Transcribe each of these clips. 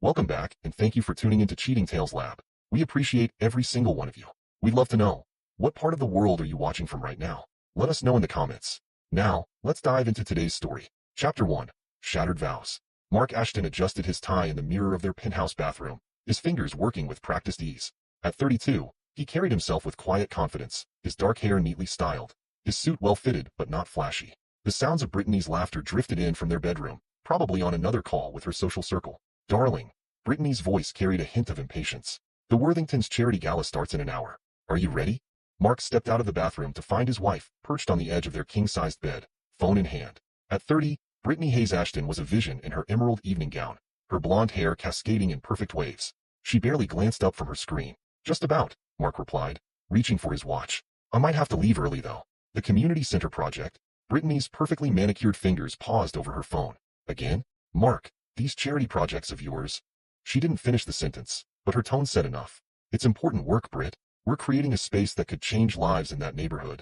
Welcome back, and thank you for tuning into Cheating Tales Lab. We appreciate every single one of you. We'd love to know, what part of the world are you watching from right now? Let us know in the comments. Now, let's dive into today's story. Chapter 1. Shattered Vows. Mark Ashton adjusted his tie in the mirror of their penthouse bathroom, his fingers working with practiced ease. At 32, he carried himself with quiet confidence, his dark hair neatly styled, his suit well-fitted but not flashy. The sounds of Brittany's laughter drifted in from their bedroom, probably on another call with her social circle. Darling. Brittany's voice carried a hint of impatience. The Worthingtons charity gala starts in an hour. Are you ready? Mark stepped out of the bathroom to find his wife perched on the edge of their king-sized bed, phone in hand. At 30, Brittany Hayes Ashton was a vision in her emerald evening gown, her blonde hair cascading in perfect waves. She barely glanced up from her screen. Just about, Mark replied, reaching for his watch. I might have to leave early though. The community center project. Brittany's perfectly manicured fingers paused over her phone. Again? Mark, these charity projects of yours. She didn't finish the sentence, but her tone said enough. It's important work, Britt. We're creating a space that could change lives in that neighborhood.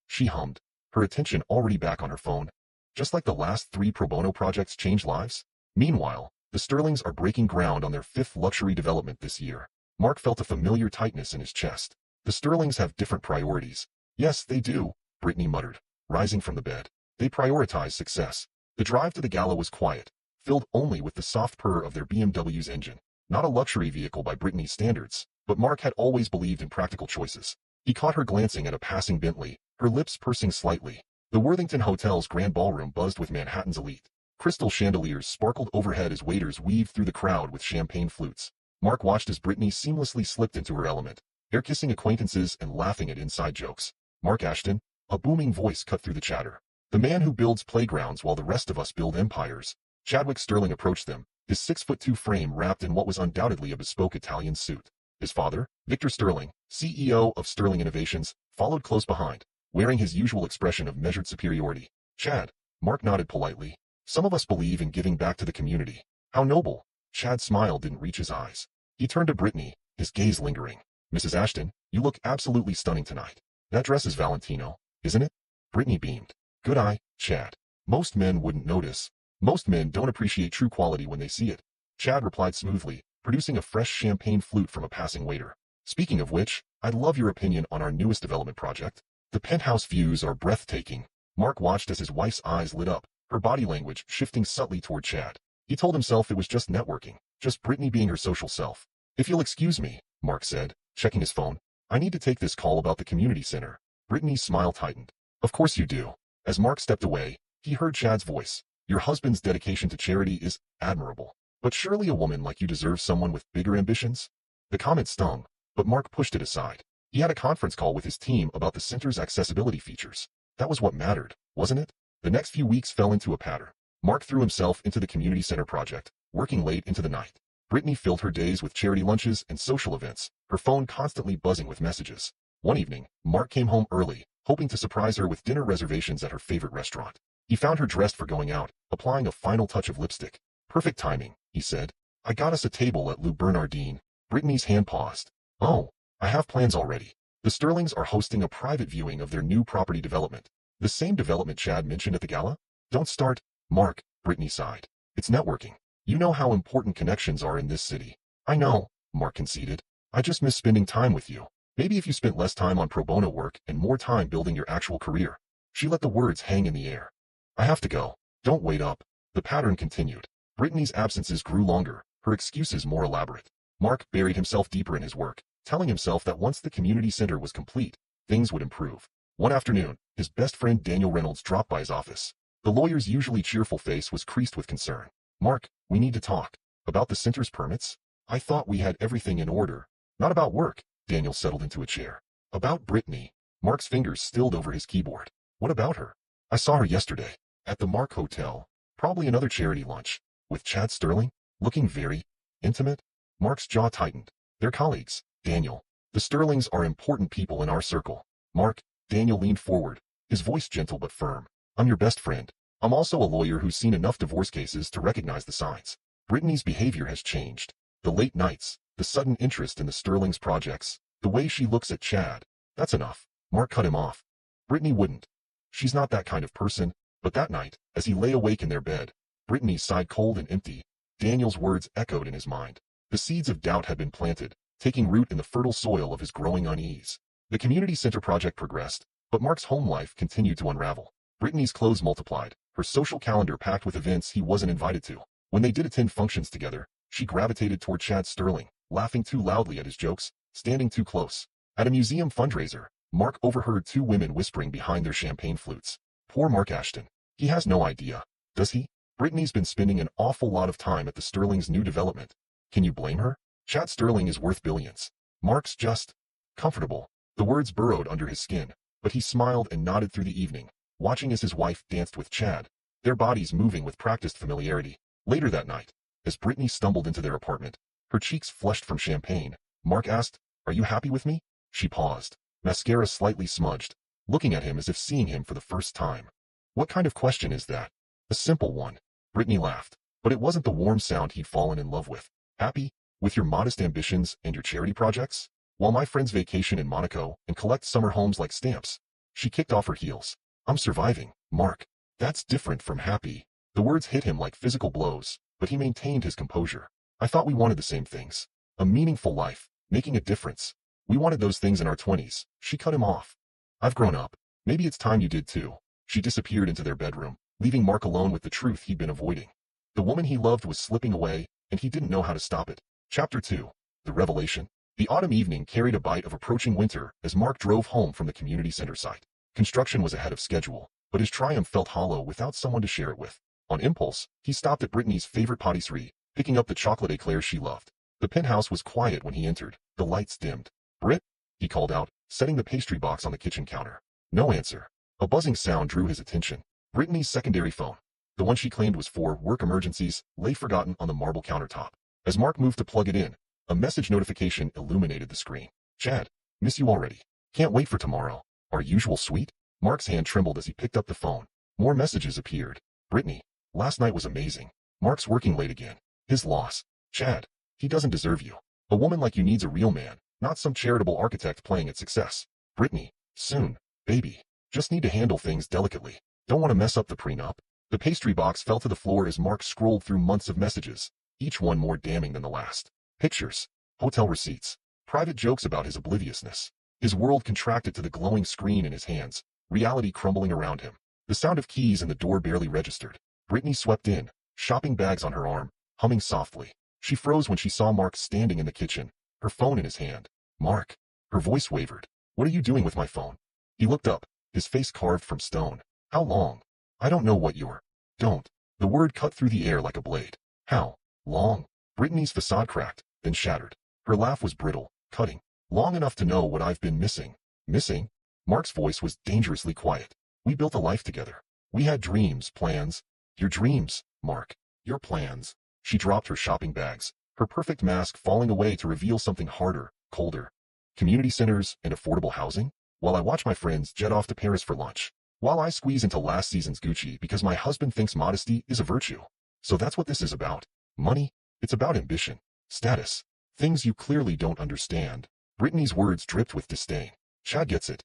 She hummed, her attention already back on her phone. Just like the last 3 pro bono projects changed lives? Meanwhile, the Sterlings are breaking ground on their 5th luxury development this year. Mark felt a familiar tightness in his chest. The Sterlings have different priorities. Yes, they do, Brittany muttered, rising from the bed. They prioritize success. The drive to the gala was quiet, filled only with the soft purr of their BMW's engine. Not a luxury vehicle by Brittany's standards, but Mark had always believed in practical choices. He caught her glancing at a passing Bentley, her lips pursing slightly. The Worthington Hotel's grand ballroom buzzed with Manhattan's elite. Crystal chandeliers sparkled overhead as waiters weaved through the crowd with champagne flutes. Mark watched as Brittany seamlessly slipped into her element, air-kissing acquaintances and laughing at inside jokes. Mark Ashton, a booming voice cut through the chatter. The man who builds playgrounds while the rest of us build empires. Chadwick Sterling approached them, his 6'2" frame wrapped in what was undoubtedly a bespoke Italian suit. His father, Victor Sterling, CEO of Sterling Innovations, followed close behind, wearing his usual expression of measured superiority. Chad, Mark nodded politely. Some of us believe in giving back to the community. How noble. Chad's smile didn't reach his eyes. He turned to Brittany, his gaze lingering. Mrs. Ashton, you look absolutely stunning tonight. That dress is Valentino, isn't it? Brittany beamed. Good eye, Chad. Most men wouldn't notice. Most men don't appreciate true quality when they see it. Chad replied smoothly, producing a fresh champagne flute from a passing waiter. Speaking of which, I'd love your opinion on our newest development project. The penthouse views are breathtaking. Mark watched as his wife's eyes lit up, her body language shifting subtly toward Chad. He told himself it was just networking, just Brittany being her social self. If you'll excuse me, Mark said, checking his phone. I need to take this call about the community center. Brittany's smile tightened. Of course you do. As Mark stepped away, he heard Chad's voice. Your husband's dedication to charity is admirable. But surely a woman like you deserves someone with bigger ambitions? The comment stung, but Mark pushed it aside. He had a conference call with his team about the center's accessibility features. That was what mattered, wasn't it? The next few weeks fell into a pattern. Mark threw himself into the community center project, working late into the night. Brittany filled her days with charity lunches and social events, her phone constantly buzzing with messages. One evening, Mark came home early, hoping to surprise her with dinner reservations at her favorite restaurant. He found her dressed for going out, applying a final touch of lipstick. Perfect timing, he said. I got us a table at Lou Bernardine. Brittany's hand paused. Oh, I have plans already. The Sterlings are hosting a private viewing of their new property development. The same development Chad mentioned at the gala? Don't start, Mark, Brittany sighed. It's networking. You know how important connections are in this city. I know, Mark conceded. I just miss spending time with you. Maybe if you spent less time on pro bono work and more time building your actual career. She let the words hang in the air. I have to go. Don't wait up. The pattern continued. Brittany's absences grew longer, her excuses more elaborate. Mark buried himself deeper in his work, telling himself that once the community center was complete, things would improve. One afternoon, his best friend Daniel Reynolds dropped by his office. The lawyer's usually cheerful face was creased with concern. Mark, we need to talk. About the center's permits? I thought we had everything in order. Not about work. Daniel settled into a chair. About Brittany. Mark's fingers stilled over his keyboard. What about her? I saw her yesterday. At the Mark Hotel. Probably another charity lunch. With Chad Sterling? Looking very intimate? Mark's jaw tightened. They're colleagues, Daniel. The Sterlings are important people in our circle. Mark, Daniel leaned forward, his voice gentle but firm. I'm your best friend. I'm also a lawyer who's seen enough divorce cases to recognize the signs. Brittany's behavior has changed. The late nights, the sudden interest in the Sterlings' projects, the way she looks at Chad. That's enough. Mark cut him off. Brittany wouldn't. She's not that kind of person. But that night, as he lay awake in their bed, Brittany sighed cold and empty. Daniel's words echoed in his mind. The seeds of doubt had been planted, taking root in the fertile soil of his growing unease. The community center project progressed, but Mark's home life continued to unravel. Brittany's clothes multiplied, her social calendar packed with events he wasn't invited to. When they did attend functions together, she gravitated toward Chad Sterling, laughing too loudly at his jokes, standing too close. At a museum fundraiser, Mark overheard two women whispering behind their champagne flutes. Poor Mark Ashton. He has no idea, does he? Brittany's been spending an awful lot of time at the Sterling's new development. Can you blame her? Chad Sterling is worth billions. Mark's just comfortable. The words burrowed under his skin, but he smiled and nodded through the evening, watching as his wife danced with Chad, their bodies moving with practiced familiarity. Later that night, as Brittany stumbled into their apartment, her cheeks flushed from champagne, Mark asked, "Are you happy with me?" She paused, mascara slightly smudged, looking at him as if seeing him for the first time. What kind of question is that? A simple one. Brittany laughed, but it wasn't the warm sound he'd fallen in love with. Happy? With your modest ambitions and your charity projects? While my friends vacation in Monaco and collect summer homes like stamps. She kicked off her heels. I'm surviving, Mark. That's different from happy. The words hit him like physical blows, but he maintained his composure. I thought we wanted the same things. A meaningful life, making a difference. We wanted those things in our 20s. She cut him off. I've grown up. Maybe it's time you did too. She disappeared into their bedroom, leaving Mark alone with the truth he'd been avoiding. The woman he loved was slipping away, and he didn't know how to stop it. Chapter 2. The Revelation. The autumn evening carried a bite of approaching winter as Mark drove home from the community center site. Construction was ahead of schedule, but his triumph felt hollow without someone to share it with. On impulse, he stopped at Brittany's favorite patisserie, picking up the chocolate eclairs she loved. The penthouse was quiet when he entered, the lights dimmed. "Britt?" he called out, setting the pastry box on the kitchen counter. No answer. A buzzing sound drew his attention. Brittany's secondary phone, the one she claimed was for work emergencies, lay forgotten on the marble countertop. As Mark moved to plug it in, a message notification illuminated the screen. "Chad, miss you already. Can't wait for tomorrow. Our usual suite?" Mark's hand trembled as he picked up the phone. More messages appeared. "Brittany, last night was amazing. Mark's working late again. His loss. Chad, he doesn't deserve you. A woman like you needs a real man, not some charitable architect playing at success. Brittany, soon, baby. Just need to handle things delicately. Don't want to mess up the prenup." The pastry box fell to the floor as Mark scrolled through months of messages, each one more damning than the last. Pictures, hotel receipts, private jokes about his obliviousness. His world contracted to the glowing screen in his hands, reality crumbling around him. The sound of keys in the door barely registered. Brittany swept in, shopping bags on her arm, humming softly. She froze when she saw Mark standing in the kitchen, her phone in his hand. "Mark." Her voice wavered. "What are you doing with my phone?" He looked up, his face carved from stone. "How long?" "I don't know what you're." "Don't." The word cut through the air like a blade. "How long?" Brittany's facade cracked, then shattered. Her laugh was brittle, cutting. "Long enough to know what I've been missing." "Missing?" Mark's voice was dangerously quiet. "We built a life together. We had dreams, plans." "Your dreams, Mark. Your plans." She dropped her shopping bags, her perfect mask falling away to reveal something harder, colder. "Community centers and affordable housing? While I watch my friends jet off to Paris for lunch. While I squeeze into last season's Gucci because my husband thinks modesty is a virtue. So that's what this is about. Money? It's about ambition. Status. Things you clearly don't understand." Brittany's words dripped with disdain. "Chad gets it.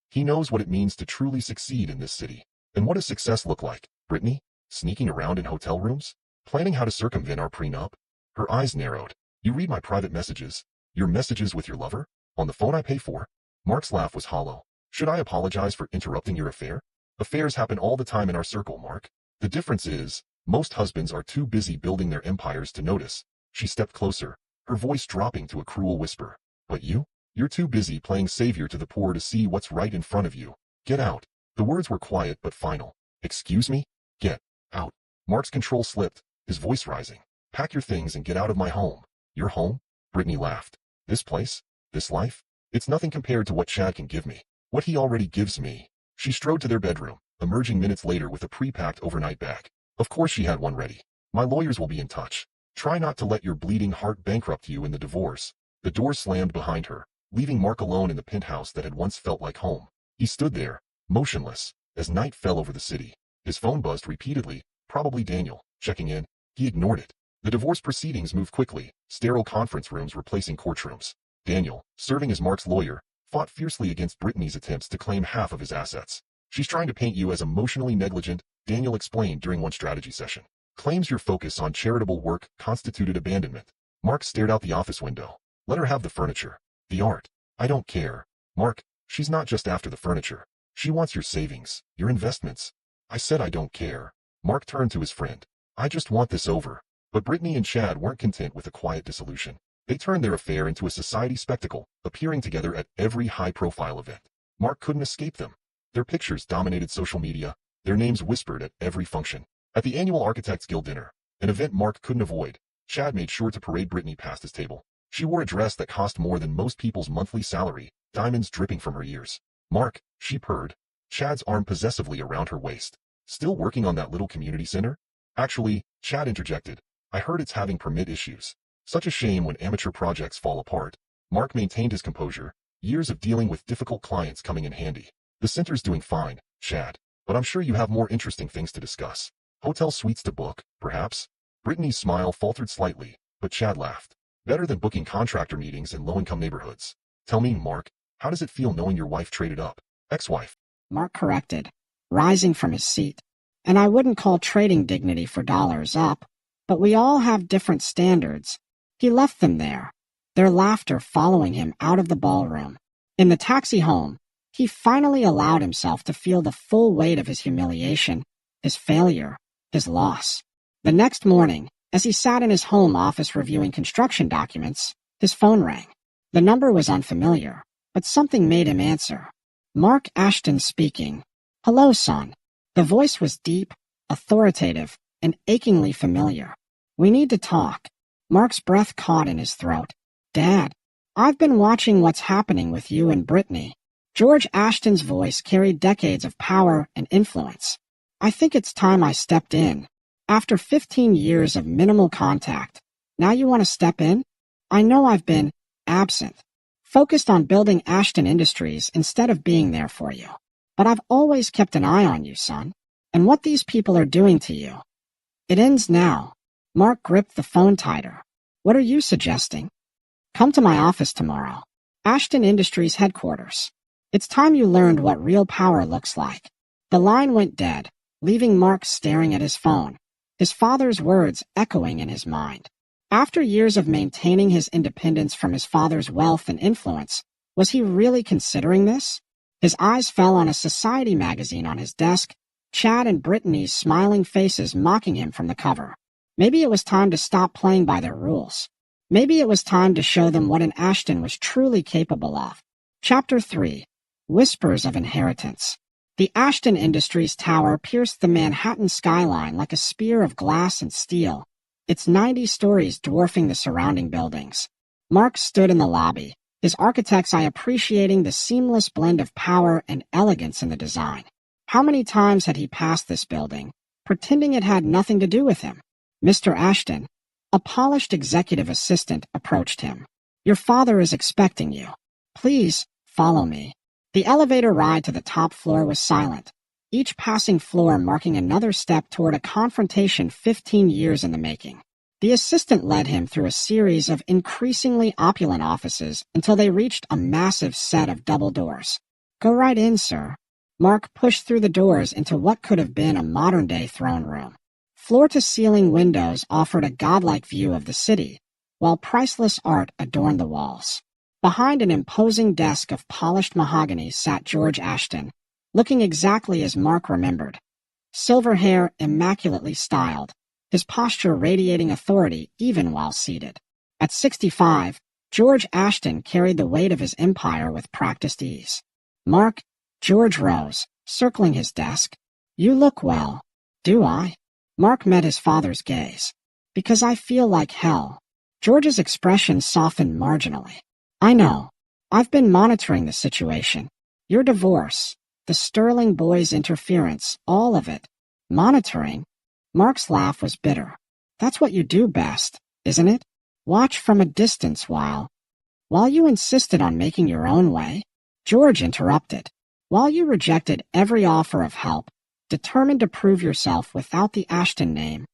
He knows what it means to truly succeed in this city. And what does success look like, Brittany? Sneaking around in hotel rooms? Planning how to circumvent our prenup?" Her eyes narrowed. "You read my private messages? Your messages with your lover? On the phone I pay for?" Mark's laugh was hollow. "Should I apologize for interrupting your affair? Affairs happen all the time in our circle, Mark. The difference is, most husbands are too busy building their empires to notice." She stepped closer, her voice dropping to a cruel whisper. "But you? You're too busy playing savior to the poor to see what's right in front of you. Get out." The words were quiet but final. "Excuse me? Get out." Mark's control slipped, his voice rising. "Pack your things and get out of my home." "Your home?" Brittany laughed. "This place? This life? It's nothing compared to what Chad can give me. What he already gives me." She strode to their bedroom, emerging minutes later with a pre-packed overnight bag. Of course she had one ready. "My lawyers will be in touch. Try not to let your bleeding heart bankrupt you in the divorce." The door slammed behind her, leaving Mark alone in the penthouse that had once felt like home. He stood there, motionless, as night fell over the city. His phone buzzed repeatedly, probably Daniel, checking in. He ignored it. The divorce proceedings moved quickly, sterile conference rooms replacing courtrooms. Daniel, serving as Mark's lawyer, fought fiercely against Brittany's attempts to claim half of his assets. "She's trying to paint you as emotionally negligent," Daniel explained during one strategy session. claims your focus on charitable work constituted abandonment. Mark stared out the office window. Let her have the furniture. The art. I don't care. Mark, she's not just after the furniture. She wants your savings, your investments. I said I don't care. Mark turned to his friend. I just want this over. But Brittany and Chad weren't content with a quiet dissolution. They turned their affair into a society spectacle, appearing together at every high-profile event. Mark couldn't escape them. Their pictures dominated social media, their names whispered at every function. At the annual Architects Guild dinner, an event Mark couldn't avoid, Chad made sure to parade Brittany past his table. She wore a dress that cost more than most people's monthly salary, diamonds dripping from her ears. Mark, she purred, Chad's arm possessively around her waist. Still working on that little community center? Actually, Chad interjected, I heard it's having permit issues. Such a shame when amateur projects fall apart. Mark maintained his composure, years of dealing with difficult clients coming in handy. The center's doing fine, Chad, but I'm sure you have more interesting things to discuss. Hotel suites to book, perhaps? Brittany's smile faltered slightly, but Chad laughed. Better than booking contractor meetings in low-income neighborhoods. Tell me, Mark, how does it feel knowing your wife traded up? Ex-wife. Mark corrected, rising from his seat. And I wouldn't call trading dignity for dollars up, but we all have different standards. He left them there, their laughter following him out of the ballroom. In the taxi home, he finally allowed himself to feel the full weight of his humiliation, his failure, his loss. The next morning, as he sat in his home office reviewing construction documents, his phone rang. The number was unfamiliar, but something made him answer. Mark Ashton speaking. Hello, son. The voice was deep, authoritative, and achingly familiar. We need to talk. Mark's breath caught in his throat. Dad, I've been watching what's happening with you and Brittany. George Ashton's voice carried decades of power and influence. I think it's time I stepped in. After 15 years of minimal contact, now you want to step in? I know I've been absent, focused on building Ashton Industries instead of being there for you. But I've always kept an eye on you, son, and what these people are doing to you. It ends now. Mark gripped the phone tighter. What are you suggesting? Come to my office tomorrow. Ashton Industries headquarters. It's time you learned what real power looks like. The line went dead, leaving Mark staring at his phone, his father's words echoing in his mind. After years of maintaining his independence from his father's wealth and influence, was he really considering this? His eyes fell on a society magazine on his desk, Chad and Brittany's smiling faces mocking him from the cover. Maybe it was time to stop playing by their rules. Maybe it was time to show them what an Ashton was truly capable of. Chapter 3. Whispers of Inheritance. The Ashton Industries tower pierced the Manhattan skyline like a spear of glass and steel, its 90 stories dwarfing the surrounding buildings. Mark stood in the lobby, his architect's eye appreciating the seamless blend of power and elegance in the design. How many times had he passed this building, pretending it had nothing to do with him? Mr. Ashton, a polished executive assistant, approached him. Your father is expecting you. Please, follow me. The elevator ride to the top floor was silent, each passing floor marking another step toward a confrontation 15 years in the making. The assistant led him through a series of increasingly opulent offices until they reached a massive set of double doors. Go right in, sir. Mark pushed through the doors into what could have been a modern-day throne room. Floor-to-ceiling windows offered a godlike view of the city, while priceless art adorned the walls. Behind an imposing desk of polished mahogany sat George Ashton, looking exactly as Mark remembered. Silver hair immaculately styled, his posture radiating authority even while seated. At 65, George Ashton carried the weight of his empire with practiced ease. Mark, George rose, circling his desk. You look well. Do I? Mark met his father's gaze. Because I feel like hell. George's expression softened marginally. I know. I've been monitoring the situation. Your divorce, the Sterling boy's interference, all of it. Monitoring? Mark's laugh was bitter. That's what you do best, isn't it? Watch from a distance while you insisted on making your own way. George interrupted. While you rejected every offer of help, determined to prove yourself without the Ashton name.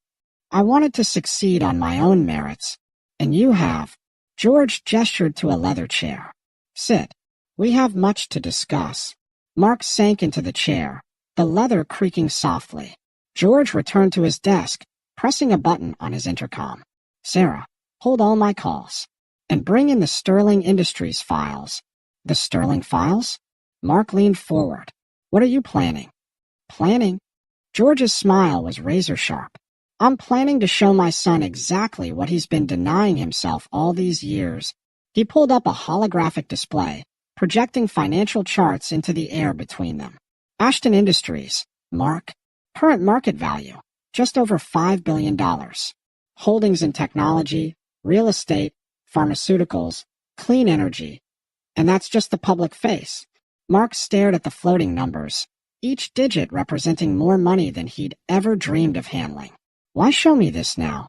I wanted to succeed on my own merits, and you have. George gestured to a leather chair. Sit. We have much to discuss. Mark sank into the chair, the leather creaking softly. George returned to his desk, pressing a button on his intercom. "Sarah, hold all my calls. And bring in the Sterling Industries files." "The Sterling files?" Mark leaned forward. "What are you planning?" "Planning?" George's smile was razor-sharp. "I'm planning to show my son exactly what he's been denying himself all these years." He pulled up a holographic display, projecting financial charts into the air between them. "Ashton Industries, Mark. Current market value, just over $5 billion. Holdings in technology, real estate, pharmaceuticals, clean energy. And that's just the public face." Mark stared at the floating numbers, each digit representing more money than he'd ever dreamed of handling. "Why show me this now?"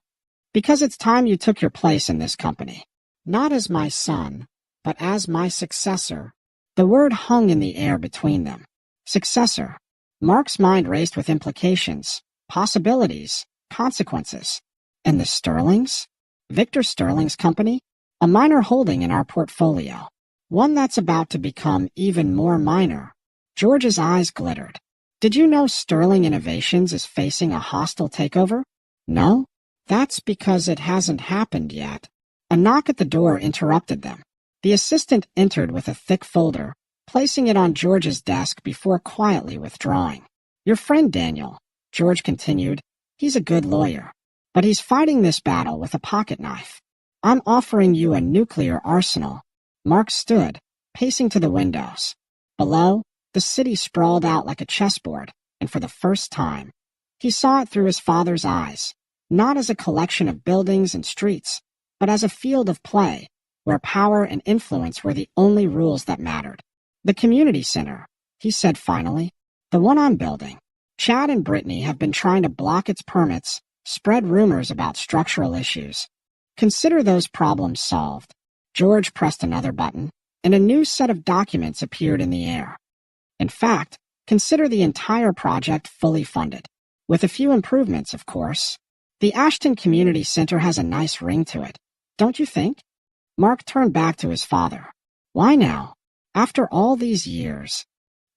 "Because it's time you took your place in this company. Not as my son, but as my successor." The word hung in the air between them. Successor. Mark's mind raced with implications, possibilities, consequences. And the Sterlings? Victor Sterling's company? A minor holding in our portfolio. One that's about to become even more minor. George's eyes glittered. "Did you know Sterling Innovations is facing a hostile takeover?" "No? That's because it hasn't happened yet." A knock at the door interrupted them. The assistant entered with a thick folder, placing it on George's desk before quietly withdrawing. "Your friend Daniel," George continued, "he's a good lawyer, but he's fighting this battle with a pocket knife. I'm offering you a nuclear arsenal." Mark stood, pacing to the windows. Below, the city sprawled out like a chessboard, and for the first time, he saw it through his father's eyes, not as a collection of buildings and streets, but as a field of play, where power and influence were the only rules that mattered. "The community center," he said finally, "the one I'm building. Chad and Brittany have been trying to block its permits, spread rumors about structural issues. Consider those problems solved." George pressed another button, and a new set of documents appeared in the air. "In fact, consider the entire project fully funded. With a few improvements, of course. The Ashton Community Center has a nice ring to it, don't you think?" Mark turned back to his father. "Why now? After all these years?"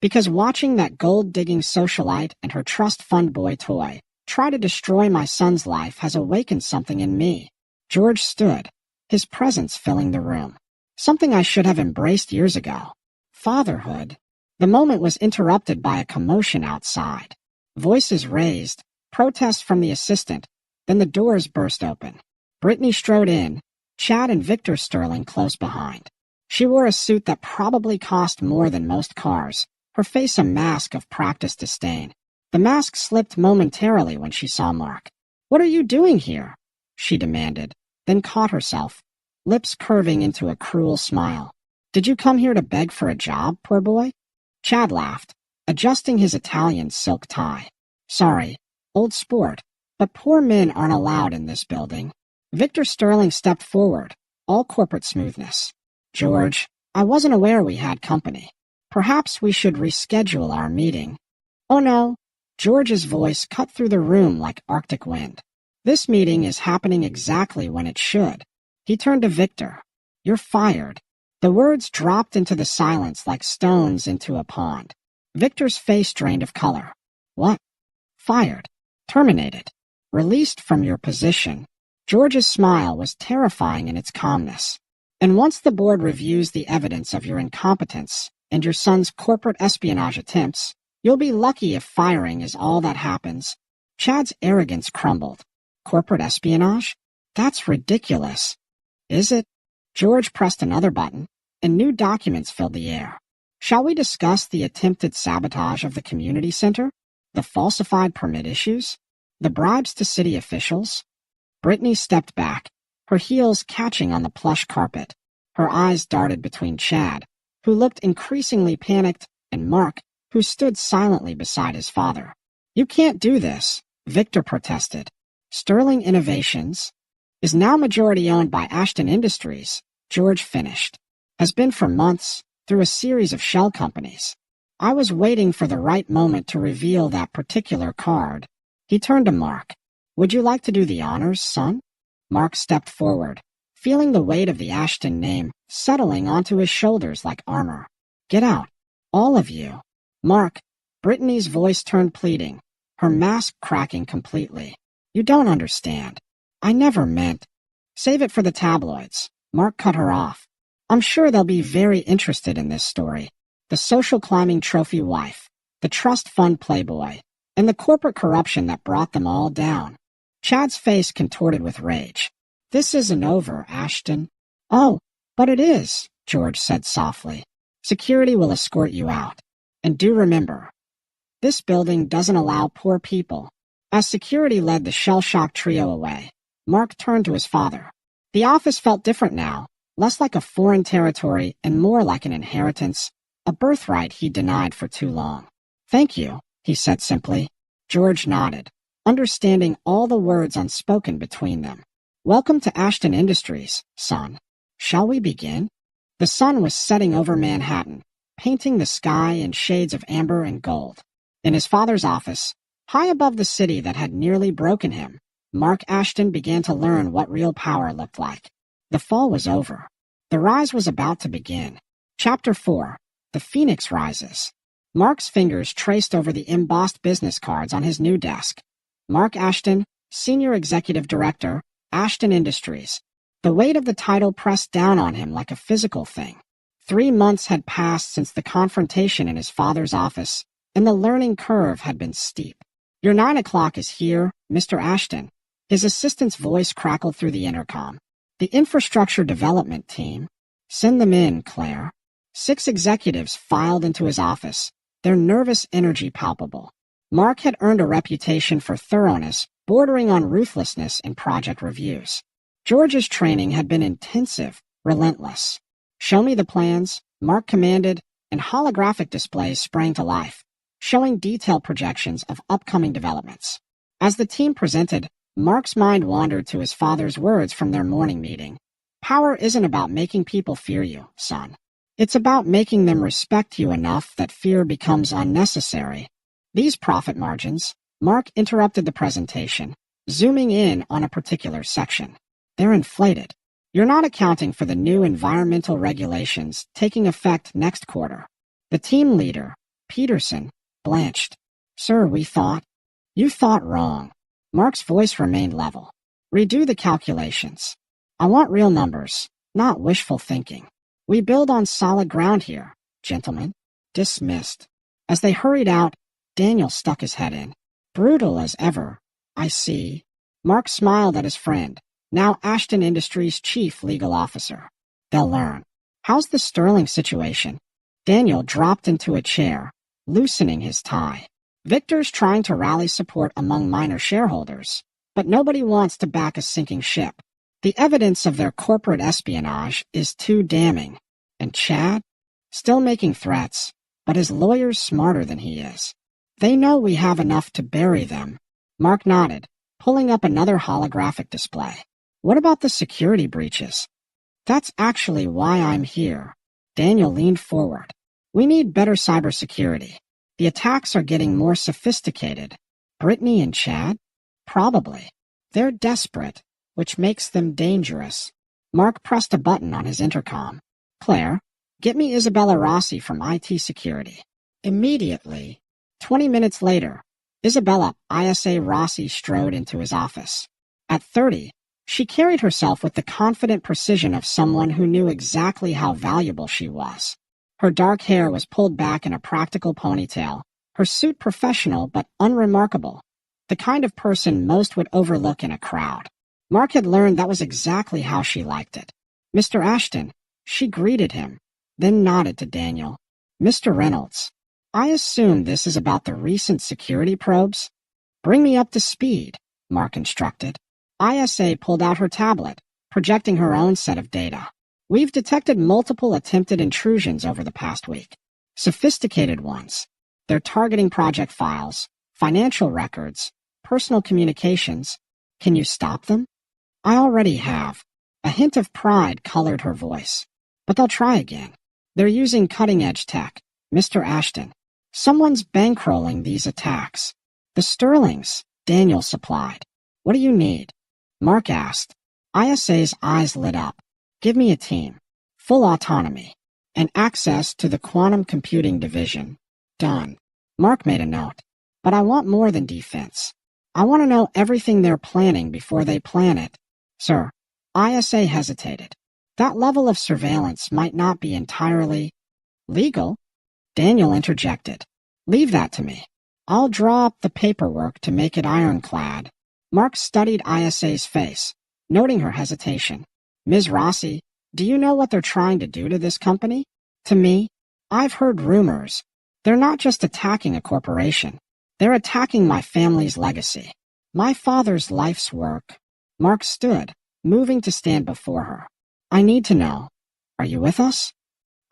"Because watching that gold-digging socialite and her trust fund boy toy try to destroy my son's life has awakened something in me." George stood, his presence filling the room. "Something I should have embraced years ago. Fatherhood." The moment was interrupted by a commotion outside. Voices raised, protest from the assistant, then the doors burst open. Brittany strode in, Chad and Victor Sterling close behind. She wore a suit that probably cost more than most cars, her face a mask of practiced disdain. The mask slipped momentarily when she saw Mark. "What are you doing here?" she demanded, then caught herself, lips curving into a cruel smile. "Did you come here to beg for a job, poor boy?" Chad laughed, adjusting his Italian silk tie. "Sorry, old sport, but poor men aren't allowed in this building." Victor Sterling stepped forward, all corporate smoothness. "George, I wasn't aware we had company. Perhaps we should reschedule our meeting." "Oh no." George's voice cut through the room like Arctic wind. "This meeting is happening exactly when it should." He turned to Victor. "You're fired." The words dropped into the silence like stones into a pond. Victor's face drained of color. "What?" "Fired. Terminated. Released from your position." George's smile was terrifying in its calmness. "And once the board reviews the evidence of your incompetence and your son's corporate espionage attempts, you'll be lucky if firing is all that happens." Chad's arrogance crumbled. "Corporate espionage? That's ridiculous." "Is it?" George pressed another button, and new documents filled the air. "Shall we discuss the attempted sabotage of the community center? The falsified permit issues? The bribes to city officials?" Brittany stepped back, her heels catching on the plush carpet. Her eyes darted between Chad, who looked increasingly panicked, and Mark, who stood silently beside his father. "You can't do this," Victor protested. "Sterling Innovations is now majority owned by Ashton Industries," George finished. "Has been for months, through a series of shell companies. I was waiting for the right moment to reveal that particular card." He turned to Mark. "Would you like to do the honors, son?" Mark stepped forward, feeling the weight of the Ashton name settling onto his shoulders like armor. "Get out, all of you." "Mark," Brittany's voice turned pleading, her mask cracking completely. You don't understand. I never meant. Save it for the tabloids. Mark cut her off. I'm sure they'll be very interested in this story. The social climbing trophy wife, the trust fund playboy, and the corporate corruption that brought them all down. Chad's face contorted with rage. This isn't over, Ashton. Oh, but it is, George said softly. Security will escort you out. And do remember, this building doesn't allow poor people. As security led the shell-shocked trio away, Mark turned to his father. The office felt different now, less like a foreign territory and more like an inheritance, a birthright he'd denied for too long. Thank you, he said simply. George nodded, understanding all the words unspoken between them. Welcome to Ashton Industries, son. Shall we begin? The sun was setting over Manhattan, painting the sky in shades of amber and gold. In his father's office, high above the city that had nearly broken him, Mark Ashton began to learn what real power looked like. The fall was over. The rise was about to begin. Chapter 4. The Phoenix Rises. Mark's fingers traced over the embossed business cards on his new desk. Mark Ashton, Senior Executive Director, Ashton Industries. The weight of the title pressed down on him like a physical thing. 3 months had passed since the confrontation in his father's office, and the learning curve had been steep. Your 9 o'clock is here, Mr. Ashton. His assistant's voice crackled through the intercom. The infrastructure development team. Send them in, Claire. 6 executives filed into his office, their nervous energy palpable. Mark had earned a reputation for thoroughness, bordering on ruthlessness in project reviews. George's training had been intensive, relentless. Show me the plans, Mark commanded, and holographic displays sprang to life, showing detailed projections of upcoming developments. As the team presented, Mark's mind wandered to his father's words from their morning meeting. Power isn't about making people fear you, son. It's about making them respect you enough that fear becomes unnecessary. These profit margins, Mark interrupted the presentation, zooming in on a particular section. They're inflated. You're not accounting for the new environmental regulations taking effect next quarter. The team leader, Peterson, blanched. Sir, we thought. You thought wrong. Mark's voice remained level. Redo the calculations. I want real numbers, not wishful thinking. We build on solid ground here, gentlemen. Dismissed. As they hurried out, Daniel stuck his head in. Brutal as ever. I see. Mark smiled at his friend, now Ashton Industries' chief legal officer. They'll learn. How's the Sterling situation? Daniel dropped into a chair, loosening his tie. Victor's trying to rally support among minor shareholders, but nobody wants to back a sinking ship. The evidence of their corporate espionage is too damning. And Chad? Still making threats, but his lawyer's smarter than he is. They know we have enough to bury them. Mark nodded, pulling up another holographic display. What about the security breaches? That's actually why I'm here. Daniel leaned forward. We need better cybersecurity. The attacks are getting more sophisticated. Brittany and Chad? Probably. They're desperate, which makes them dangerous. Mark pressed a button on his intercom. Claire, get me Isabella Rossi from IT Security. Immediately. 20 minutes later, Isabella ISA Rossi strode into his office. At 30, she carried herself with the confident precision of someone who knew exactly how valuable she was. Her dark hair was pulled back in a practical ponytail, her suit professional but unremarkable, the kind of person most would overlook in a crowd. Mark had learned that was exactly how she liked it. Mr. Ashton, she greeted him, then nodded to Daniel. Mr. Reynolds, I assume this is about the recent security probes? Bring me up to speed, Mark instructed. ISA pulled out her tablet, projecting her own set of data. We've detected multiple attempted intrusions over the past week. Sophisticated ones. They're targeting project files, financial records, personal communications. Can you stop them? I already have. A hint of pride colored her voice. But they'll try again. They're using cutting-edge tech, Mr. Ashton. Someone's bankrolling these attacks. The Sterlings, Daniel supplied. What do you need? Mark asked. ISA's eyes lit up. Give me a team, full autonomy, and access to the quantum computing division. Done. Mark made a note. But I want more than defense. I want to know everything they're planning before they plan it. Sir, ISA hesitated. That level of surveillance might not be entirely legal. Daniel interjected. Leave that to me. I'll draw up the paperwork to make it ironclad. Mark studied ISA's face, noting her hesitation. Ms. Rossi, do you know what they're trying to do to this company? To me, I've heard rumors. They're not just attacking a corporation. They're attacking my family's legacy. My father's life's work. Mark stood, moving to stand before her. I need to know. Are you with us?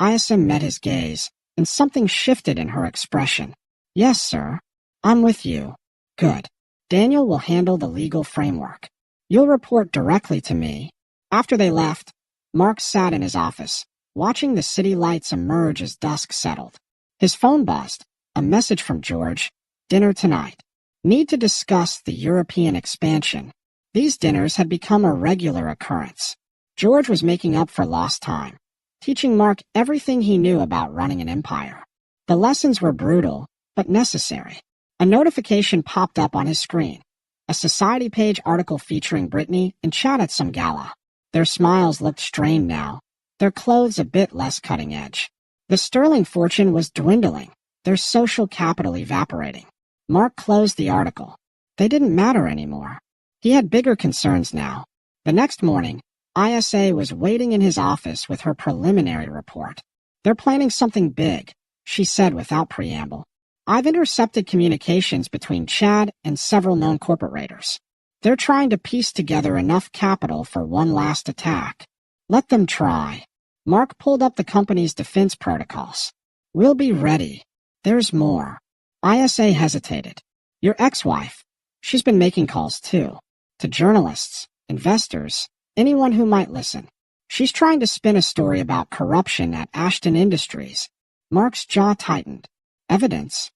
ISM met his gaze, and something shifted in her expression. Yes, sir. I'm with you. Good. Daniel will handle the legal framework. You'll report directly to me. After they left, Mark sat in his office, watching the city lights emerge as dusk settled. His phone buzzed. A message from George. Dinner tonight. Need to discuss the European expansion. These dinners had become a regular occurrence. George was making up for lost time, teaching Mark everything he knew about running an empire. The lessons were brutal, but necessary. A notification popped up on his screen. A Society page article featuring Brittany and Chad at some gala. Their smiles looked strained now, their clothes a bit less cutting edge. The sterling fortune was dwindling, their social capital evaporating. Mark closed the article. They didn't matter anymore. He had bigger concerns now. The next morning, ISA was waiting in his office with her preliminary report. They're planning something big, she said without preamble. I've intercepted communications between Chad and several known corporate raiders. They're trying to piece together enough capital for one last attack. Let them try. Mark pulled up the company's defense protocols. We'll be ready. There's more. ISA hesitated. Your ex-wife. She's been making calls too. To journalists, investors, anyone who might listen. She's trying to spin a story about corruption at Ashton Industries. Mark's jaw tightened. Evidence?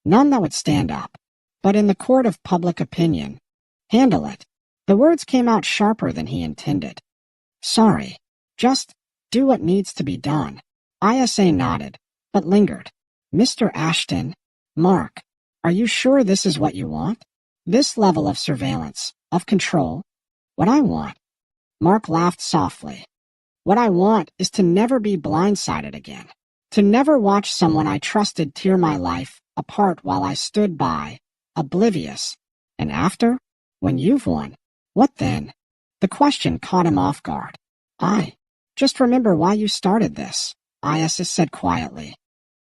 None that would stand up. But in the court of public opinion. Handle it. The words came out sharper than he intended. Sorry. Just do what needs to be done. ISA nodded, but lingered. Mr. Ashton. Mark, are you sure this is what you want? This level of surveillance, of control? What I want? Mark laughed softly. What I want is to never be blindsided again. To never watch someone I trusted tear my life apart while I stood by, oblivious. And after? When you've won, what then? The question caught him off guard. Just remember why you started this, Isis said quietly.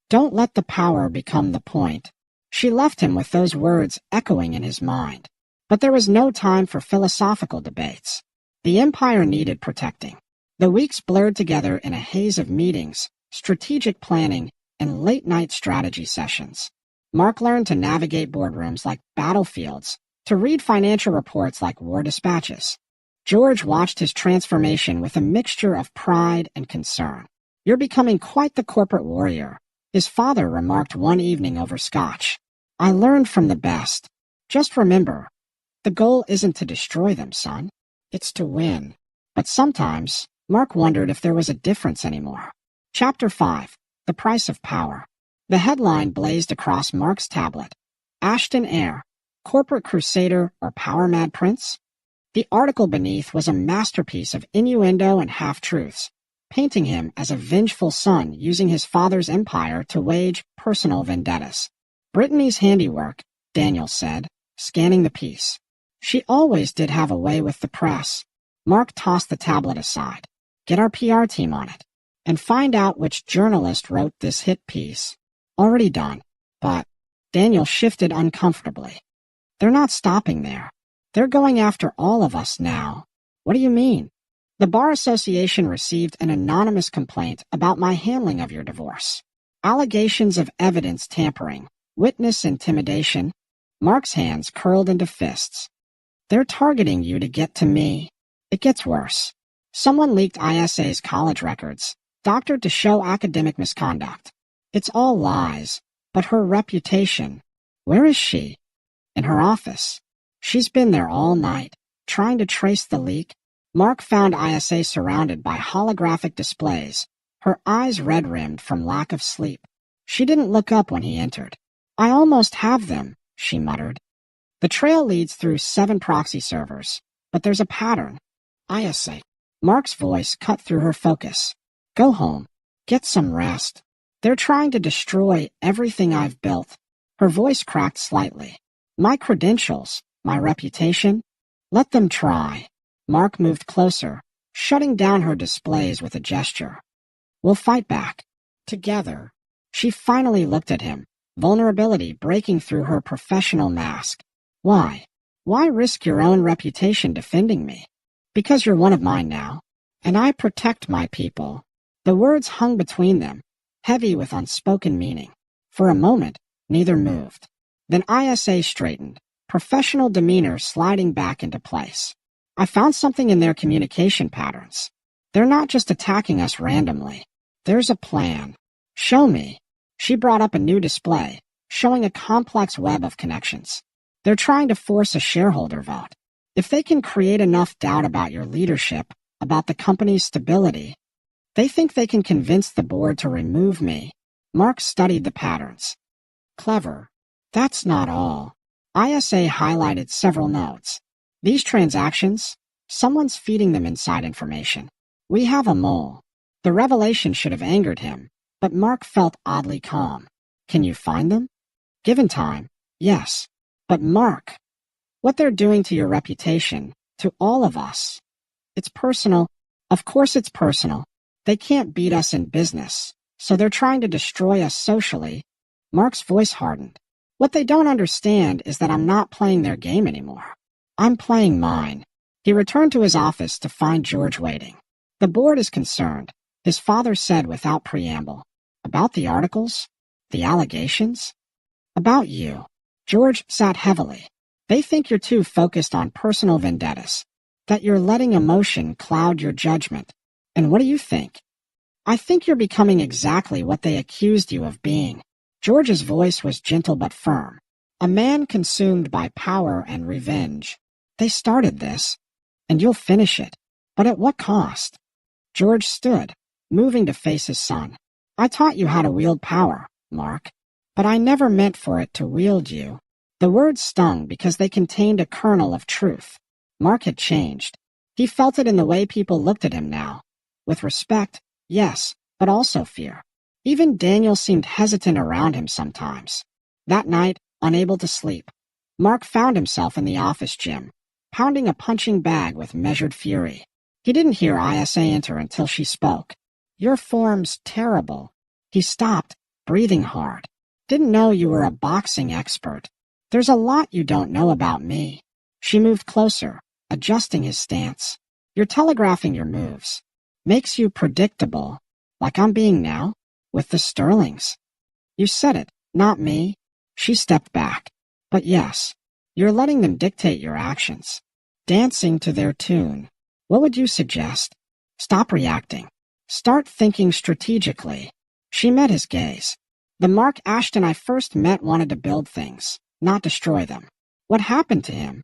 Don't let the power become the point. She left him with those words echoing in his mind. But there was no time for philosophical debates. The empire needed protecting. The weeks blurred together in a haze of meetings, strategic planning, and late-night strategy sessions. Mark learned to navigate boardrooms like battlefields, to read financial reports like war dispatches. George watched his transformation with a mixture of pride and concern. You're becoming quite the corporate warrior, his father remarked one evening over scotch. I learned from the best. Just remember, the goal isn't to destroy them, son. It's to win. But sometimes, Mark wondered if there was a difference anymore. Chapter 5. The Price of Power. The headline blazed across Mark's tablet. Ashton Heir, Corporate Crusader or Power-Mad Prince? The article beneath was a masterpiece of innuendo and half-truths, painting him as a vengeful son using his father's empire to wage personal vendettas. Brittany's handiwork, Daniel said, scanning the piece. She always did have a way with the press. Mark tossed the tablet aside. Get our PR team on it. And find out which journalist wrote this hit piece. Already done. But Daniel shifted uncomfortably. They're not stopping there. They're going after all of us now. What do you mean? The Bar Association received an anonymous complaint about my handling of your divorce. Allegations of evidence tampering, witness intimidation. Mark's hands curled into fists. They're targeting you to get to me. It gets worse. Someone leaked ISA's college records, doctored to show academic misconduct. It's all lies, but her reputation. Where is she? In her office. She's been there all night, trying to trace the leak. Mark found ISA surrounded by holographic displays, her eyes red-rimmed from lack of sleep. She didn't look up when he entered. I almost have them, she muttered. The trail leads through 7 proxy servers, but there's a pattern. ISA. Mark's voice cut through her focus. Go home. Get some rest. They're trying to destroy everything I've built. Her voice cracked slightly. My credentials, my reputation. Let them try. Mark moved closer, shutting down her displays with a gesture. We'll fight back. Together. She finally looked at him, vulnerability breaking through her professional mask. Why? Why risk your own reputation defending me? Because you're one of mine now, and I protect my people. The words hung between them, heavy with unspoken meaning. For a moment, neither moved. Then ISA straightened, professional demeanor sliding back into place. I found something in their communication patterns. They're not just attacking us randomly. There's a plan. Show me. She brought up a new display, showing a complex web of connections. They're trying to force a shareholder vote. If they can create enough doubt about your leadership, about the company's stability, they think they can convince the board to remove me. Mark studied the patterns. Clever. That's not all. ISA highlighted several notes. These transactions, someone's feeding them inside information. We have a mole. The revelation should have angered him, but Mark felt oddly calm. Can you find them? Given time, yes. But Mark, what they're doing to your reputation, to all of us. It's personal. Of course it's personal. They can't beat us in business, so they're trying to destroy us socially. Mark's voice hardened. What they don't understand is that I'm not playing their game anymore. I'm playing mine. He returned to his office to find George waiting. The board is concerned, his father said without preamble. About the articles? The allegations? About you. George sat heavily. They think you're too focused on personal vendettas, that you're letting emotion cloud your judgment. And what do you think? I think you're becoming exactly what they accused you of being. George's voice was gentle but firm. A man consumed by power and revenge. They started this, and you'll finish it. But at what cost? George stood, moving to face his son. I taught you how to wield power, Mark, but I never meant for it to wield you. The words stung because they contained a kernel of truth. Mark had changed. He felt it in the way people looked at him now. With respect, yes, but also fear. Even Daniel seemed hesitant around him sometimes. That night, unable to sleep, Mark found himself in the office gym, pounding a punching bag with measured fury. He didn't hear ISA enter until she spoke. Your form's terrible. He stopped, breathing hard. Didn't know you were a boxing expert. There's a lot you don't know about me. She moved closer, adjusting his stance. You're telegraphing your moves. Makes you predictable, like I'm being now, with the Sterlings. You said it, not me. She stepped back. But yes, you're letting them dictate your actions. Dancing to their tune. What would you suggest? Stop reacting. Start thinking strategically. She met his gaze. The Mark Ashton I first met wanted to build things, not destroy them. What happened to him?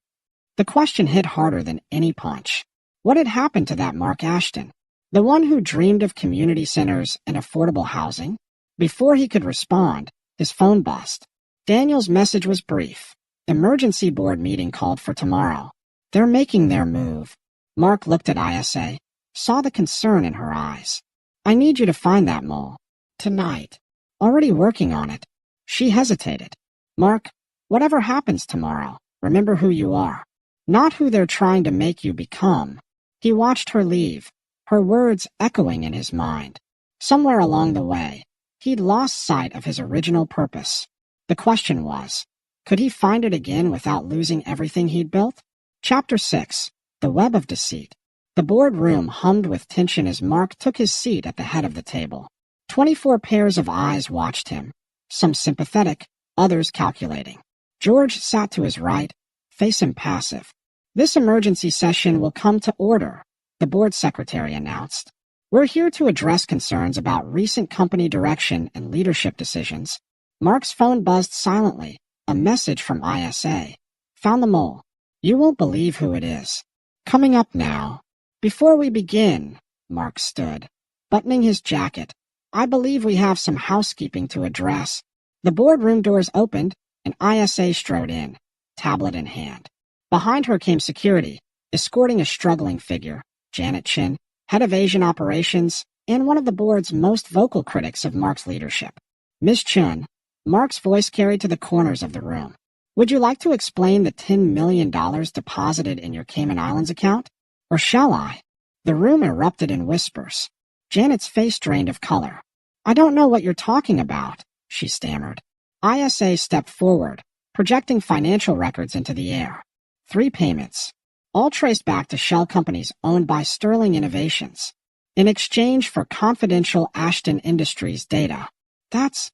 The question hit harder than any punch. What had happened to that Mark Ashton? The one who dreamed of community centers and affordable housing? Before he could respond, his phone buzzed. Daniel's message was brief. Emergency board meeting called for tomorrow. They're making their move. Mark looked at ISA, saw the concern in her eyes. I need you to find that mole. Tonight. Already working on it. She hesitated. Mark, whatever happens tomorrow, remember who you are. Not who they're trying to make you become. He watched her leave, her words echoing in his mind. Somewhere along the way, he'd lost sight of his original purpose. The question was, could he find it again without losing everything he'd built? Chapter 6. The Web of Deceit. The boardroom hummed with tension as Mark took his seat at the head of the table. 24 pairs of eyes watched him, some sympathetic, others calculating. George sat to his right, face impassive. This emergency session will come to order, the board secretary announced. We're here to address concerns about recent company direction and leadership decisions. Mark's phone buzzed silently, a message from ISA. Found the mole. You won't believe who it is. Coming up now. Before we begin, Mark stood, buttoning his jacket. I believe we have some housekeeping to address. The boardroom doors opened, and ISA strode in. tablet in hand. Behind her came security, escorting a struggling figure, Janet Chin, head of Asian operations, and one of the board's most vocal critics of Mark's leadership. Ms. Chun, Mark's voice carried to the corners of the room. Would you like to explain the $10 million deposited in your Cayman Islands account? Or shall I? The room erupted in whispers. Janet's face drained of color. I don't know what you're talking about, she stammered. ISA stepped forward, projecting financial records into the air. 3 payments, all traced back to shell companies owned by Sterling Innovations, in exchange for confidential Ashton Industries data. That's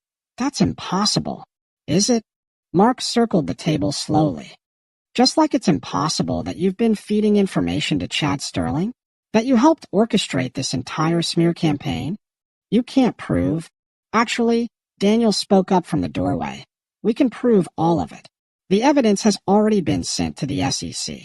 impossible, is it? Mark circled the table slowly. Just like it's impossible that you've been feeding information to Chad Sterling, that you helped orchestrate this entire smear campaign. You can't prove. Actually, Daniel spoke up from the doorway. We can prove all of it. The evidence has already been sent to the SEC.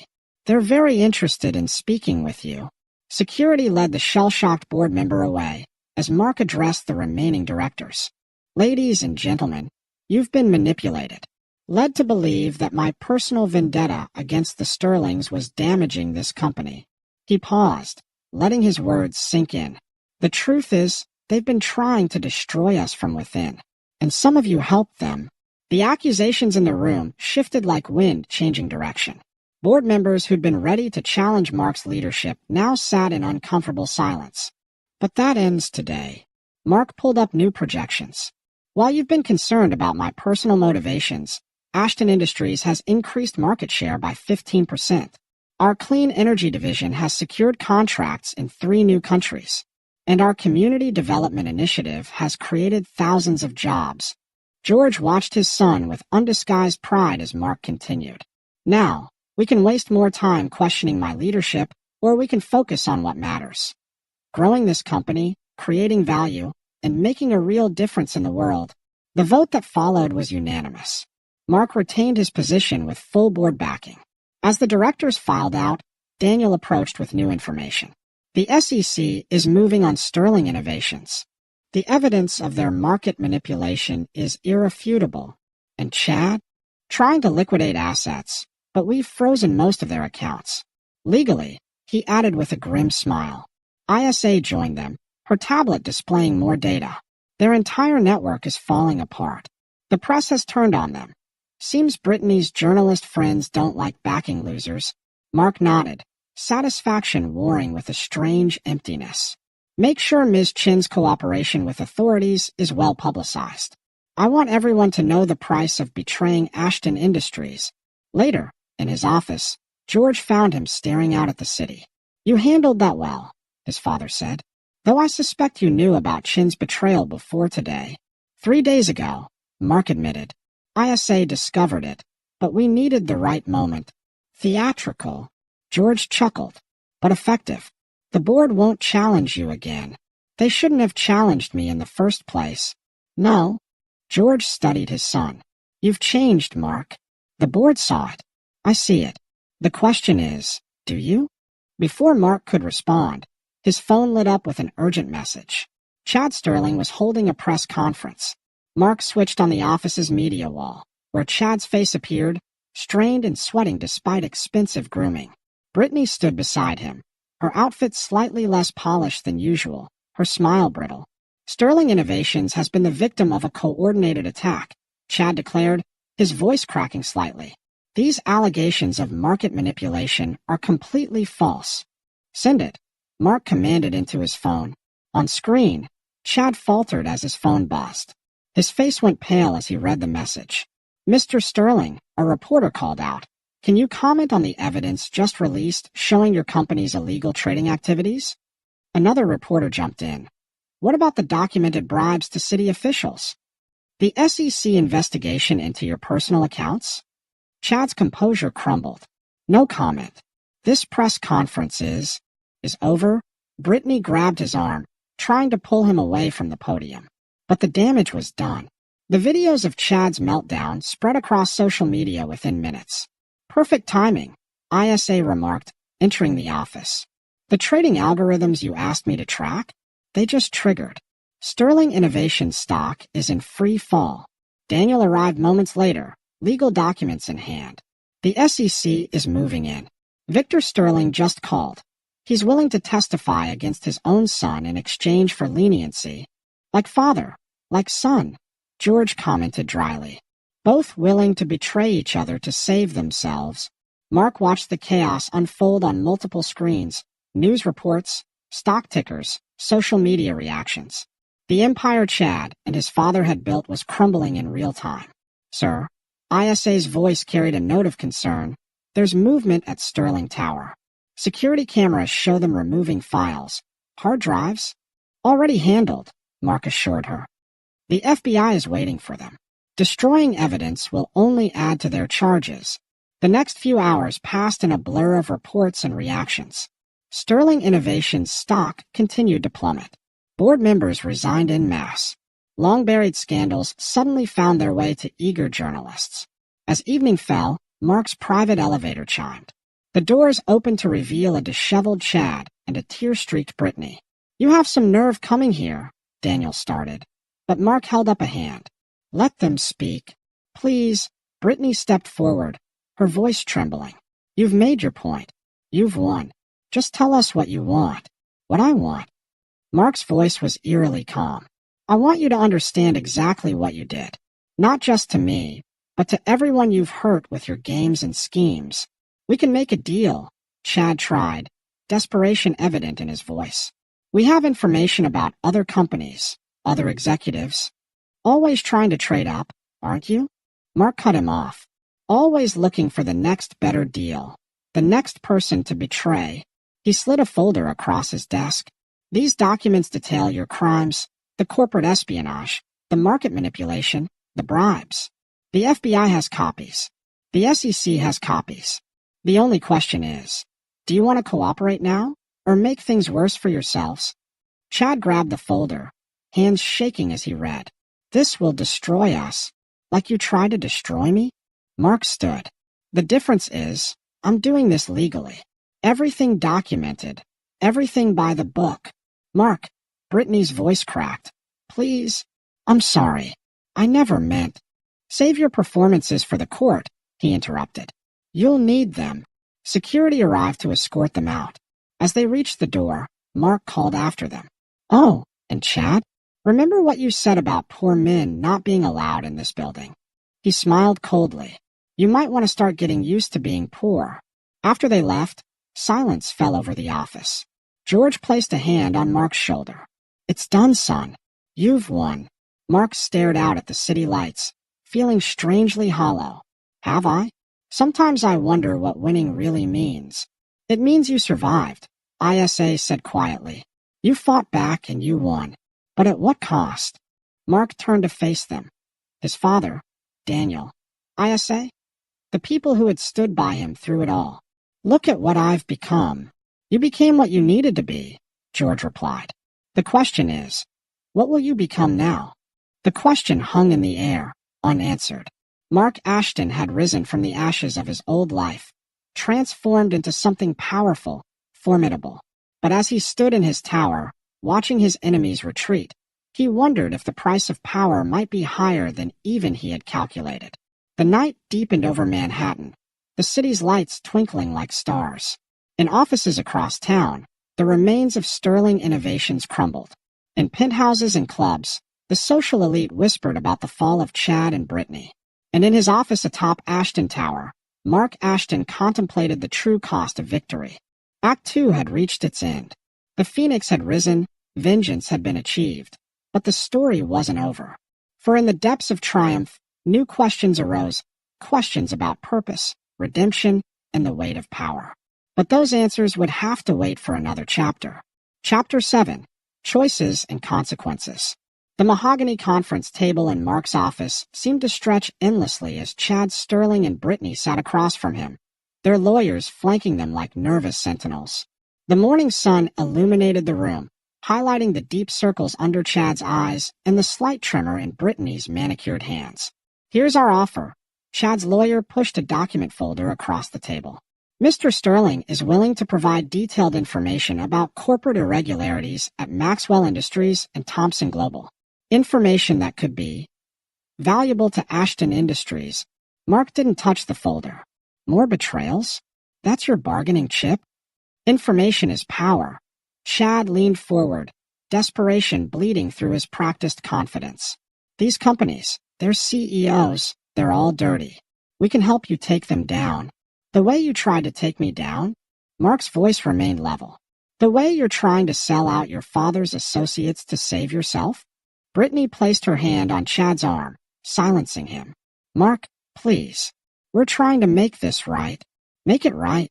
They're very interested in speaking with you. Security led the shell-shocked board member away as Mark addressed the remaining directors. Ladies and gentlemen, you've been manipulated, led to believe that my personal vendetta against the Sterlings was damaging this company. He paused, letting his words sink in. The truth is, they've been trying to destroy us from within, and some of you helped them. The accusations in the room shifted like wind changing direction. Board members who'd been ready to challenge Mark's leadership now sat in uncomfortable silence. But that ends today. Mark pulled up new projections. While you've been concerned about my personal motivations, Ashton Industries has increased market share by 15%. Our clean energy division has secured contracts in 3 new countries, and our community development initiative has created thousands of jobs. George watched his son with undisguised pride as Mark continued. Now, we can waste more time questioning my leadership, or we can focus on what matters. Growing this company, creating value, and making a real difference in the world. The vote that followed was unanimous. Mark retained his position with full board backing. As the directors filed out, Daniel approached with new information. The SEC is moving on Sterling Innovations. The evidence of their market manipulation is irrefutable. And Chad? Trying to liquidate assets, but we've frozen most of their accounts. Legally, he added with a grim smile. ISA joined them, her tablet displaying more data. Their entire network is falling apart. The press has turned on them. Seems Brittany's journalist friends don't like backing losers. Mark nodded, satisfaction warring with a strange emptiness. Make sure Ms. Chin's cooperation with authorities is well publicized. I want everyone to know the price of betraying Ashton Industries. Later, in his office, George found him staring out at the city. You handled that well, his father said. Though I suspect you knew about Chin's betrayal before today. 3 days ago, Mark admitted. ISA discovered it, but we needed the right moment. Theatrical. George chuckled, but effective. The board won't challenge you again. They shouldn't have challenged me in the first place. No. George studied his son. You've changed, Mark. The board saw it. I see it. The question is, do you? Before Mark could respond, his phone lit up with an urgent message. Chad Sterling was holding a press conference. Mark switched on the office's media wall, where Chad's face appeared, strained and sweating despite expensive grooming. Brittany stood beside him, her outfit slightly less polished than usual, her smile brittle. Sterling Innovations has been the victim of a coordinated attack, Chad declared, his voice cracking slightly. These allegations of market manipulation are completely false. Send it, Mark commanded into his phone. On screen, Chad faltered as his phone buzzed. His face went pale as he read the message. Mr. Sterling, a reporter called out. Can you comment on the evidence just released showing your company's illegal trading activities? Another reporter jumped in. What about the documented bribes to city officials? The SEC investigation into your personal accounts? Chad's composure crumbled. No comment. This press conference is over. Brittany grabbed his arm, trying to pull him away from the podium. But the damage was done. The videos of Chad's meltdown spread across social media within minutes. Perfect timing, ISA remarked, entering the office. The trading algorithms you asked me to track? They just triggered. Sterling Innovation stock is in free fall. Daniel arrived moments later, legal documents in hand. The SEC is moving in. Victor Sterling just called. He's willing to testify against his own son in exchange for leniency. Like father, like son, George commented dryly. Both willing to betray each other to save themselves. Mark watched the chaos unfold on multiple screens, news reports, stock tickers, social media reactions. The empire Chad and his father had built was crumbling in real time. Sir, ISA's voice carried a note of concern. There's movement at Sterling Tower. Security cameras show them removing files. Hard drives? Already handled, Mark assured her. The FBI is waiting for them. Destroying evidence will only add to their charges. The next few hours passed in a blur of reports and reactions. Sterling Innovations' stock continued to plummet. Board members resigned en masse. Long-buried scandals suddenly found their way to eager journalists. As evening fell, Mark's private elevator chimed. The doors opened to reveal a disheveled Chad and a tear-streaked Brittany. "You have some nerve coming here," Daniel started, but Mark held up a hand. "Let them speak. Please." Brittany stepped forward, her voice trembling. "You've made your point. You've won. Just tell us what you want." "What I want?" Mark's voice was eerily calm. "I want you to understand exactly what you did. Not just to me, but to everyone you've hurt with your games and schemes. We can make a deal," Chad tried, desperation evident in his voice. "We have information about other companies, other executives. Always trying to trade up, aren't you?" Mark cut him off. "Always looking for the next better deal, the next person to betray." He slid a folder across his desk. "These documents detail your crimes, the corporate espionage, the market manipulation, the bribes. The FBI has copies. The SEC has copies. The only question is, do you want to cooperate now, or make things worse for yourselves?" Chad grabbed the folder, hands shaking as he read. "This will destroy us. Like you tried to destroy me?" Mark stood. "The difference is, I'm doing this legally. Everything documented. Everything by the book." "Mark," Brittany's voice cracked. "Please." "I'm sorry. I never meant." "Save your performances for the court," he interrupted. "You'll need them." Security arrived to escort them out. As they reached the door, Mark called after them. "Oh, and Chad? Remember what you said about poor men not being allowed in this building?" He smiled coldly. "You might want to start getting used to being poor." After they left, silence fell over the office. George placed a hand on Mark's shoulder. "It's done, son. You've won." Mark stared out at the city lights, feeling strangely hollow. "Have I? Sometimes I wonder what winning really means." "It means you survived," ISA said quietly. "You fought back and you won. But at what cost?" Mark turned to face them. His father, Daniel. ISA? The people who had stood by him through it all. "Look at what I've become." "You became what you needed to be," George replied. "The question is, what will you become now?" The question hung in the air, unanswered. Mark Ashton had risen from the ashes of his old life, transformed into something powerful, formidable. But as he stood in his tower, watching his enemies retreat, he wondered if the price of power might be higher than even he had calculated. The night deepened over Manhattan, the city's lights twinkling like stars. In offices across town, the remains of Sterling Innovations crumbled. In penthouses and clubs, the social elite whispered about the fall of Chad and Brittany. And in his office atop Ashton Tower, Mark Ashton contemplated the true cost of victory. Act Two had reached its end. The phoenix had risen, vengeance had been achieved. But the story wasn't over. For in the depths of triumph, new questions arose, questions about purpose, redemption, and the weight of power. But those answers would have to wait for another chapter. Chapter 7, Choices and Consequences. The mahogany conference table in Mark's office seemed to stretch endlessly as Chad Sterling and Brittany sat across from him, their lawyers flanking them like nervous sentinels. The morning sun illuminated the room, highlighting the deep circles under Chad's eyes and the slight tremor in Brittany's manicured hands. "Here's our offer." Chad's lawyer pushed a document folder across the table. "Mr. Sterling is willing to provide detailed information about corporate irregularities at Maxwell Industries and Thomson Global. Information that could be valuable to Ashton Industries." Mark didn't touch the folder. More betrayals? That's your bargaining chip? Information is power. Chad leaned forward, desperation bleeding through his practiced confidence. These companies, their CEOs, they're all dirty. We can help you take them down. The way you tried to take me down? Mark's voice remained level. The way you're trying to sell out your father's associates to save yourself? Brittany placed her hand on Chad's arm, silencing him. Mark, please. We're trying to make this right. Make it right.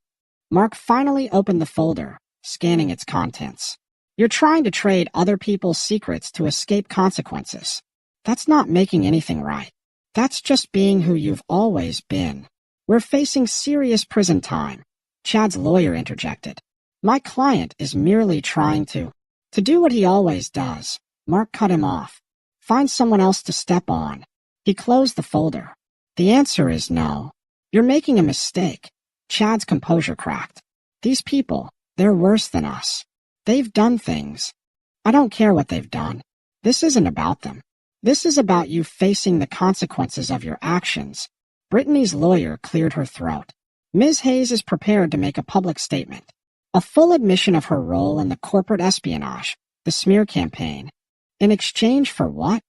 Mark finally opened the folder, scanning its contents. You're trying to trade other people's secrets to escape consequences. That's not making anything right. That's just being who you've always been. We're facing serious prison time. Chad's lawyer interjected. My client is merely trying to do what he always does. Mark cut him off. Find someone else to step on. He closed the folder. The answer is no. You're making a mistake. Chad's composure cracked. These people, they're worse than us. They've done things. I don't care what they've done. This isn't about them. This is about you facing the consequences of your actions. Brittany's lawyer cleared her throat. Ms. Hayes is prepared to make a public statement. A full admission of her role in the corporate espionage, the smear campaign. In exchange for what?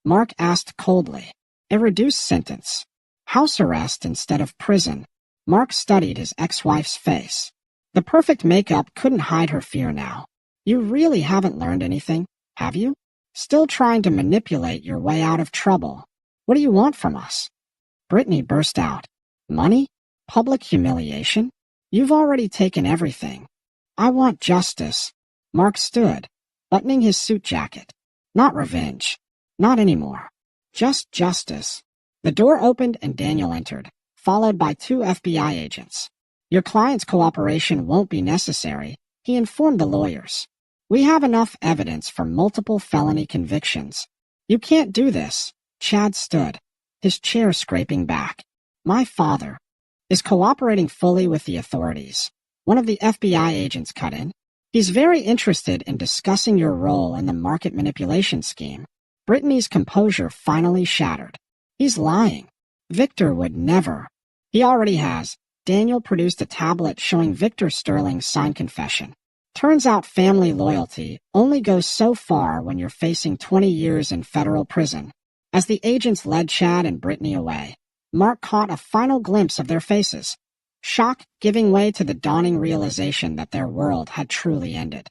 Mark asked coldly. A reduced sentence. House arrest instead of prison. Mark studied his ex-wife's face. The perfect makeup couldn't hide her fear now. You really haven't learned anything, have you? Still trying to manipulate your way out of trouble. What do you want from us? Brittany burst out. Money? Public humiliation? You've already taken everything. I want justice. Mark stood, buttoning his suit jacket. Not revenge. Not anymore. Just justice. The door opened and Daniel entered, followed by 2 FBI agents. Your client's cooperation won't be necessary, he informed the lawyers. We have enough evidence for multiple felony convictions. You can't do this. Chad stood, his chair scraping back. My father is cooperating fully with the authorities. One of the FBI agents cut in. He's very interested in discussing your role in the market manipulation scheme. Brittany's composure finally shattered. He's lying. Victor would never. He already has. Daniel produced a tablet showing Victor Sterling's signed confession. Turns out family loyalty only goes so far when you're facing 20 years in federal prison. As the agents led Chad and Brittany away, Mark caught a final glimpse of their faces, shock giving way to the dawning realization that their world had truly ended.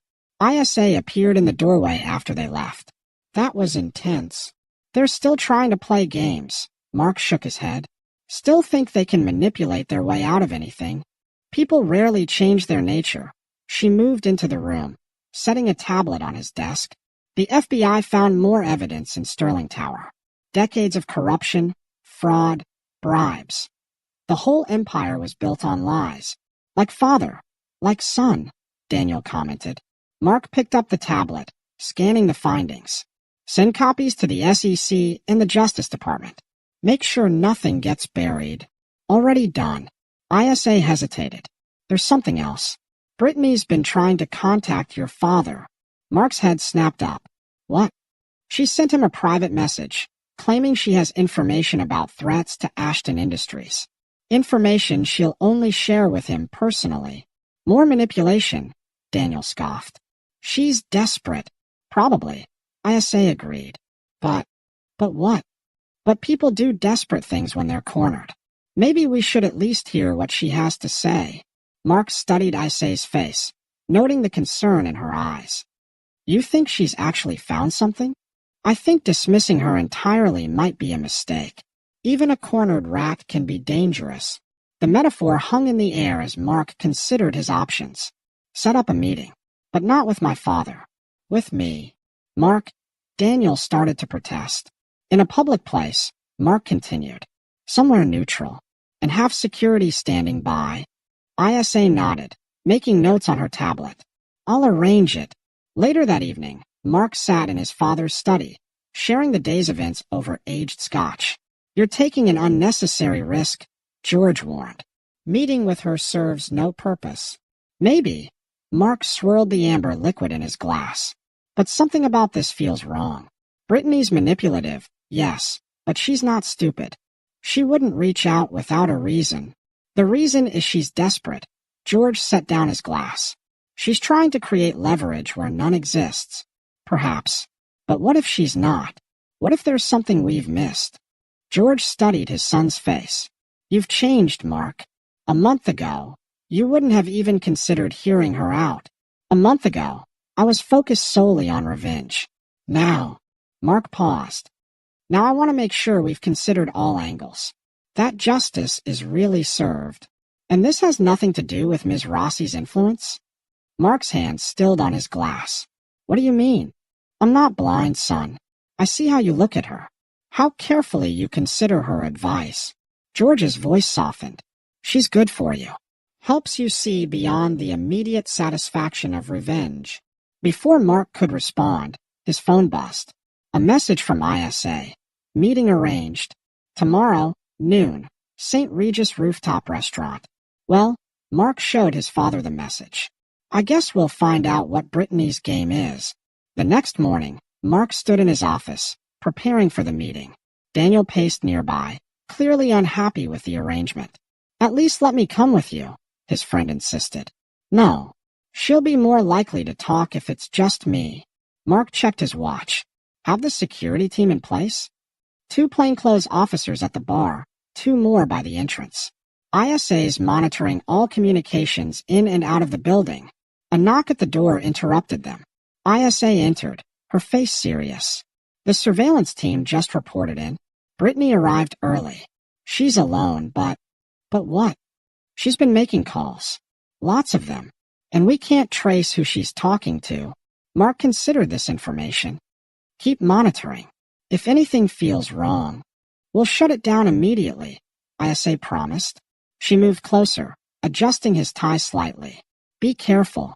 ISA appeared in the doorway after they left. That was intense. They're still trying to play games. Mark shook his head. Still think they can manipulate their way out of anything. People rarely change their nature. She moved into the room, setting a tablet on his desk. The FBI found more evidence in Sterling Tower. Decades of corruption, fraud, bribes. The whole empire was built on lies. Like father, like son, Daniel commented. Mark picked up the tablet, scanning the findings. Send copies to the SEC and the Justice Department. Make sure nothing gets buried. Already done. ISA hesitated. There's something else. Brittany's been trying to contact your father. Mark's head snapped up. What? She sent him a private message, claiming she has information about threats to Ashton Industries. Information she'll only share with him personally. More manipulation, Daniel scoffed. She's desperate. Probably. ISA agreed. But what? But people do desperate things when they're cornered. Maybe we should at least hear what she has to say. Mark studied ISA's face, noting the concern in her eyes. You think she's actually found something? I think dismissing her entirely might be a mistake. Even a cornered rat can be dangerous. The metaphor hung in the air as Mark considered his options. Set up a meeting, but not with my father. With me. Mark, Daniel started to protest. In a public place, Mark continued. Somewhere neutral, and have security standing by. ISA nodded, making notes on her tablet. I'll arrange it. Later that evening, Mark sat in his father's study, sharing the day's events over aged scotch. You're taking an unnecessary risk, George warned. Meeting with her serves no purpose. Maybe. Mark swirled the amber liquid in his glass. But something about this feels wrong. Brittany's manipulative, yes, but she's not stupid. She wouldn't reach out without a reason. The reason is she's desperate. George set down his glass. She's trying to create leverage where none exists. Perhaps. But what if she's not? What if there's something we've missed? George studied his son's face. You've changed, Mark. A month ago, you wouldn't have even considered hearing her out. A month ago, I was focused solely on revenge. Now, Mark paused. Now I want to make sure we've considered all angles. That justice is really served. And this has nothing to do with Ms. Rossi's influence? Mark's hand stilled on his glass. What do you mean? I'm not blind, son. I see how you look at her. How carefully you consider her advice. George's voice softened. She's good for you. Helps you see beyond the immediate satisfaction of revenge. Before Mark could respond, his phone buzzed. A message from ISA. Meeting arranged. Tomorrow, noon. St. Regis Rooftop Restaurant. Well, Mark showed his father the message. I guess we'll find out what Brittany's game is. The next morning, Mark stood in his office, preparing for the meeting. Daniel paced nearby, clearly unhappy with the arrangement. At least let me come with you, his friend insisted. No. She'll be more likely to talk if it's just me. Mark checked his watch. Have the security team in place? 2 plainclothes officers at the bar, 2 more by the entrance. ISA's monitoring all communications in and out of the building. A knock at the door interrupted them. ISA entered, her face serious. The surveillance team just reported in. Brittany arrived early. She's alone, but what? She's been making calls. Lots of them. And we can't trace who she's talking to. Mark considered this information. Keep monitoring. If anything feels wrong, we'll shut it down immediately, ISA promised. She moved closer, adjusting his tie slightly. Be careful.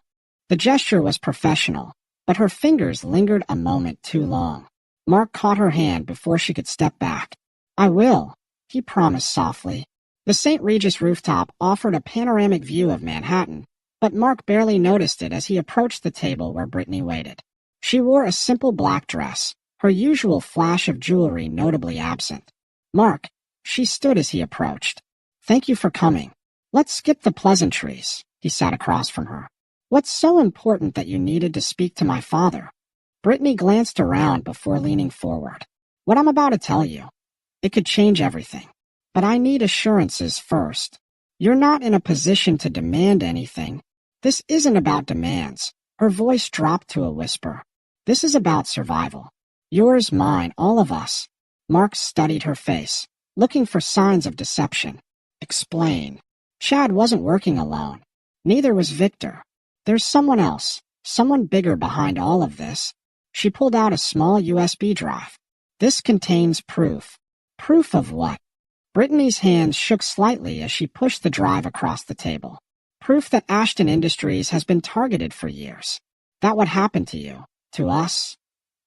The gesture was professional, but her fingers lingered a moment too long. Mark caught her hand before she could step back. I will, he promised softly. The St. Regis rooftop offered a panoramic view of Manhattan, but Mark barely noticed it as he approached the table where Brittany waited. She wore a simple black dress, her usual flash of jewelry notably absent. Mark, she stood as he approached. Thank you for coming. Let's skip the pleasantries, he sat across from her. What's so important that you needed to speak to my father? Brittany glanced around before leaning forward. What I'm about to tell you. It could change everything. But I need assurances first. You're not in a position to demand anything. This isn't about demands. Her voice dropped to a whisper. This is about survival. Yours, mine, all of us. Mark studied her face, looking for signs of deception. Explain. Chad wasn't working alone. Neither was Victor. There's someone else, someone bigger behind all of this. She pulled out a small USB drive. This contains proof. Proof of what? Brittany's hands shook slightly as she pushed the drive across the table. Proof that Ashton Industries has been targeted for years. That what happened to you, to us.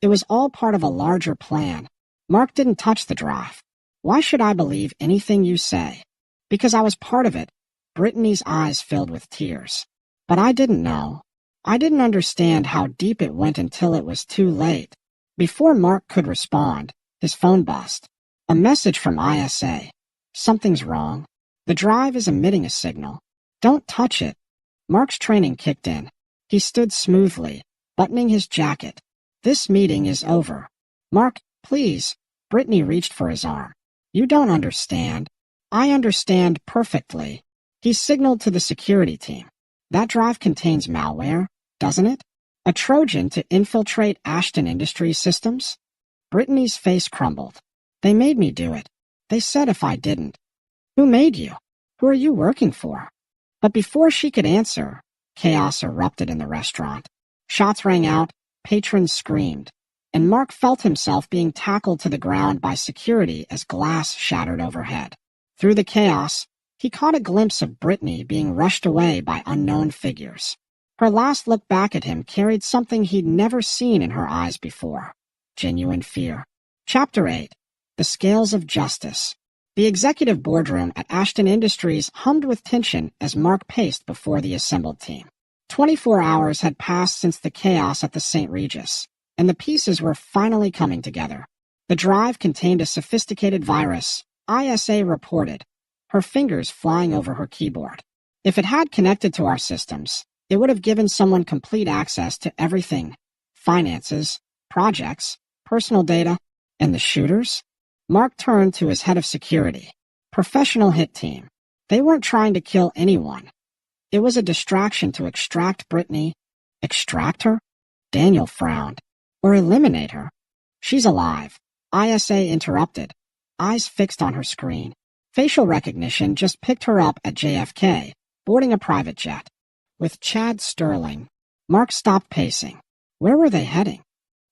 It was all part of a larger plan. Mark didn't touch the drive. Why should I believe anything you say? Because I was part of it. Brittany's eyes filled with tears. But I didn't know. I didn't understand how deep it went until it was too late. Before Mark could respond, his phone buzzed. A message from ISA. Something's wrong. The drive is emitting a signal. Don't touch it. Mark's training kicked in. He stood smoothly, buttoning his jacket. This meeting is over. Mark, please. Brittany reached for his arm. You don't understand. I understand perfectly. He signaled to the security team. That drive contains malware, doesn't it? A Trojan to infiltrate Ashton Industries systems? Brittany's face crumbled. They made me do it. They said if I didn't. Who made you? Who are you working for? But before she could answer, chaos erupted in the restaurant. Shots rang out, patrons screamed, and Mark felt himself being tackled to the ground by security as glass shattered overhead. Through the chaos, he caught a glimpse of Brittany being rushed away by unknown figures. Her last look back at him carried something he'd never seen in her eyes before. Genuine fear. Chapter 8. The Scales of Justice. The executive boardroom at Ashton Industries hummed with tension as Mark paced before the assembled team. 24 hours had passed since the chaos at the St. Regis, and the pieces were finally coming together. The drive contained a sophisticated virus, ISA reported. her fingers flying over her keyboard. If it had connected to our systems, it would have given someone complete access to everything: finances, projects, personal data, and the shooters. Mark turned to his head of security. Professional hit team. They weren't trying to kill anyone. It was a distraction to extract Brittany. Extract her? Daniel frowned. Or eliminate her. She's alive. ISA interrupted, eyes fixed on her screen. Facial recognition just picked her up at JFK, boarding a private jet. With Chad Sterling, Mark stopped pacing. Where were they heading?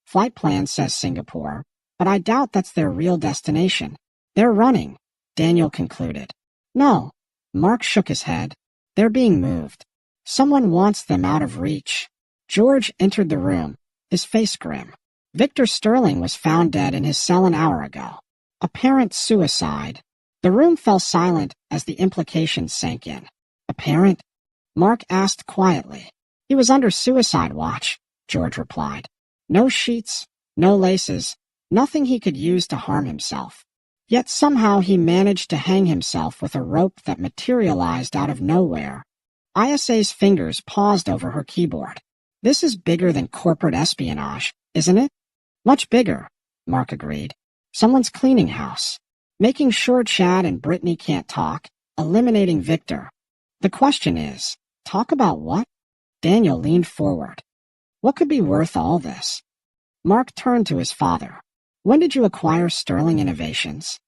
Flight plan says Singapore, but I doubt that's their real destination. They're running, Daniel concluded. No, Mark shook his head. They're being moved. Someone wants them out of reach. George entered the room, his face grim. Victor Sterling was found dead in his cell an hour ago. Apparent suicide. The room fell silent as the implications sank in. Apparent? Mark asked quietly. He was under suicide watch, George replied. No sheets, no laces, nothing he could use to harm himself. Yet somehow he managed to hang himself with a rope that materialized out of nowhere. ISA's fingers paused over her keyboard. This is bigger than corporate espionage, isn't it? Much bigger, Mark agreed. Someone's cleaning house. Making sure Chad and Brittany can't talk. Eliminating Victor. The question is, talk about what? Daniel leaned forward. What could be worth all this? Mark turned to his father. When did you acquire Sterling Innovations?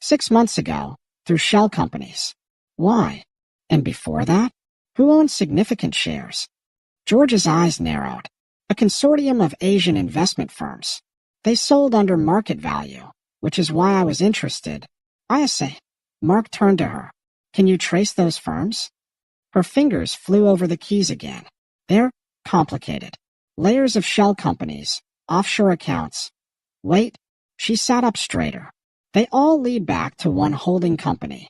6 months ago, through shell companies. Why? And before that? Who owned significant shares? George's eyes narrowed. A consortium of Asian investment firms. They sold under market value, which is why I was interested. ISA. Mark turned to her. Can you trace those firms? Her fingers flew over the keys again. They're complicated. Layers of shell companies, offshore accounts. Wait, she sat up straighter. They all lead back to one holding company.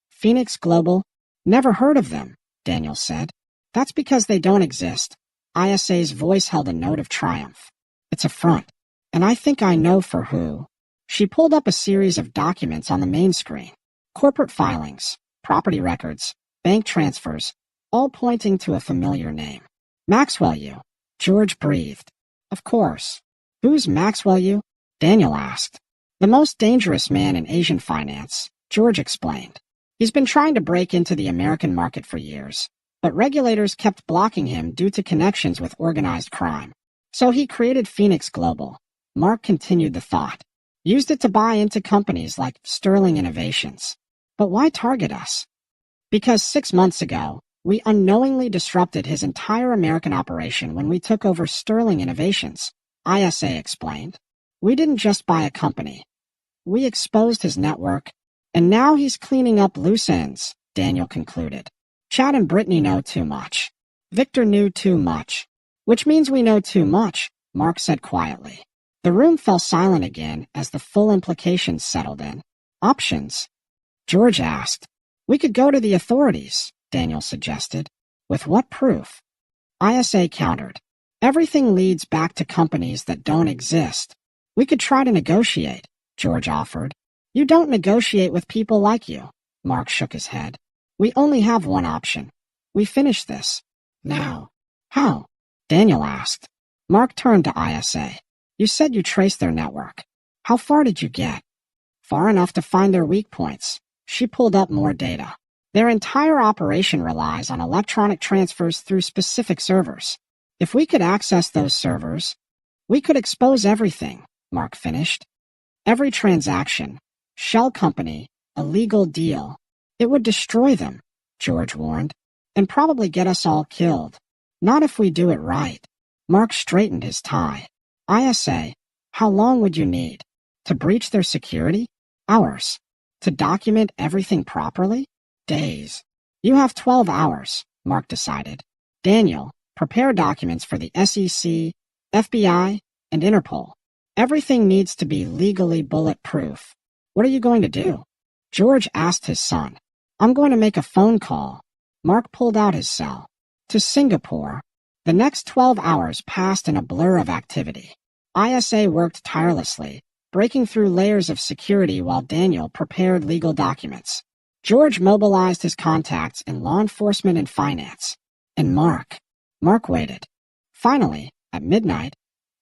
Phoenix Global. Never heard of them, Daniel said. That's because they don't exist. ISA's voice held a note of triumph. It's a front. And I think I know for who. She pulled up a series of documents on the main screen. Corporate filings, property records, bank transfers, all pointing to a familiar name. Maxwell U. George breathed. Of course. Who's Maxwell U? Daniel asked. The most dangerous man in Asian finance, George explained. He's been trying to break into the American market for years, but regulators kept blocking him due to connections with organized crime. So he created Phoenix Global. Mark continued the thought. Used it to buy into companies like Sterling Innovations. But why target us? Because 6 months ago, we unknowingly disrupted his entire American operation when we took over Sterling Innovations, ISA explained. We didn't just buy a company. We exposed his network, and now he's cleaning up loose ends, Daniel concluded. Chad and Brittany know too much. Victor knew too much. Which means we know too much, Mark said quietly. The room fell silent again as the full implications settled in. Options? George asked. We could go to the authorities, Daniel suggested. With what proof? ISA countered. Everything leads back to companies that don't exist. We could try to negotiate, George offered. You don't negotiate with people like you, Mark shook his head. We only have one option. We finish this. Now. How? Daniel asked. Mark turned to ISA. You said you traced their network. How far did you get? Far enough to find their weak points. She pulled up more data. Their entire operation relies on electronic transfers through specific servers. If we could access those servers, we could expose everything, Mark finished. Every transaction, shell company, illegal deal. It would destroy them, George warned, and probably get us all killed. Not if we do it right. Mark straightened his tie. ISA, how long would you need? To breach their security? Hours. To document everything properly? Days. You have 12 hours, Mark decided. Daniel, prepare documents for the SEC, FBI, and Interpol. Everything needs to be legally bulletproof. What are you going to do? George asked his son. I'm going to make a phone call. Mark pulled out his cell. To Singapore. The next 12 hours passed in a blur of activity. ISA worked tirelessly, breaking through layers of security while Daniel prepared legal documents. George mobilized his contacts in law enforcement and finance. And Mark waited. Finally, at midnight,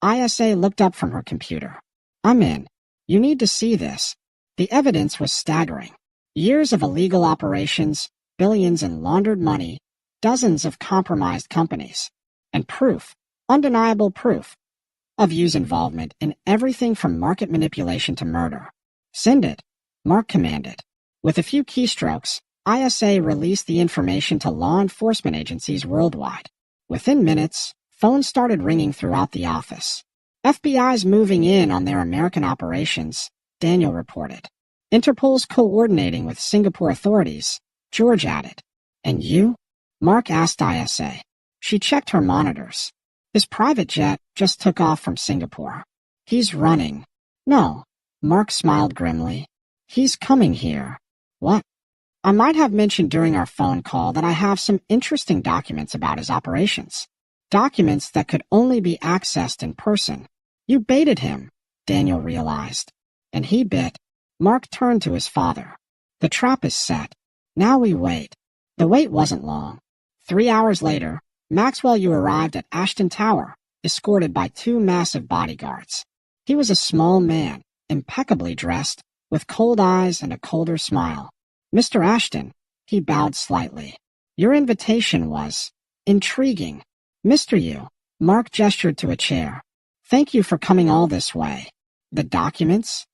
ISA looked up from her computer. I'm in. You need to see this. The evidence was staggering. Years of illegal operations, billions in laundered money, dozens of compromised companies, and proof, undeniable proof, of Yu's involvement in everything from market manipulation to murder. Send it, Mark commanded. With a few keystrokes, ISA released the information to law enforcement agencies worldwide. Within minutes, phones started ringing throughout the office. FBI's moving in on their American operations, Daniel reported. Interpol's coordinating with Singapore authorities, George added. And you? Mark asked ISA. She checked her monitors. His private jet just took off from Singapore. He's running. No. Mark smiled grimly. He's coming here. What? I might have mentioned during our phone call that I have some interesting documents about his operations. Documents that could only be accessed in person. You baited him, Daniel realized. And he bit. Mark turned to his father. The trap is set. Now we wait. The wait wasn't long. 3 hours later, Maxwell Yu arrived at Ashton Tower, escorted by 2 massive bodyguards. He was a small man, impeccably dressed, with cold eyes and a colder smile. Mr. Ashton, he bowed slightly. Your invitation was intriguing. Mr. Yu, Mark gestured to a chair. Thank you for coming all this way. The documents?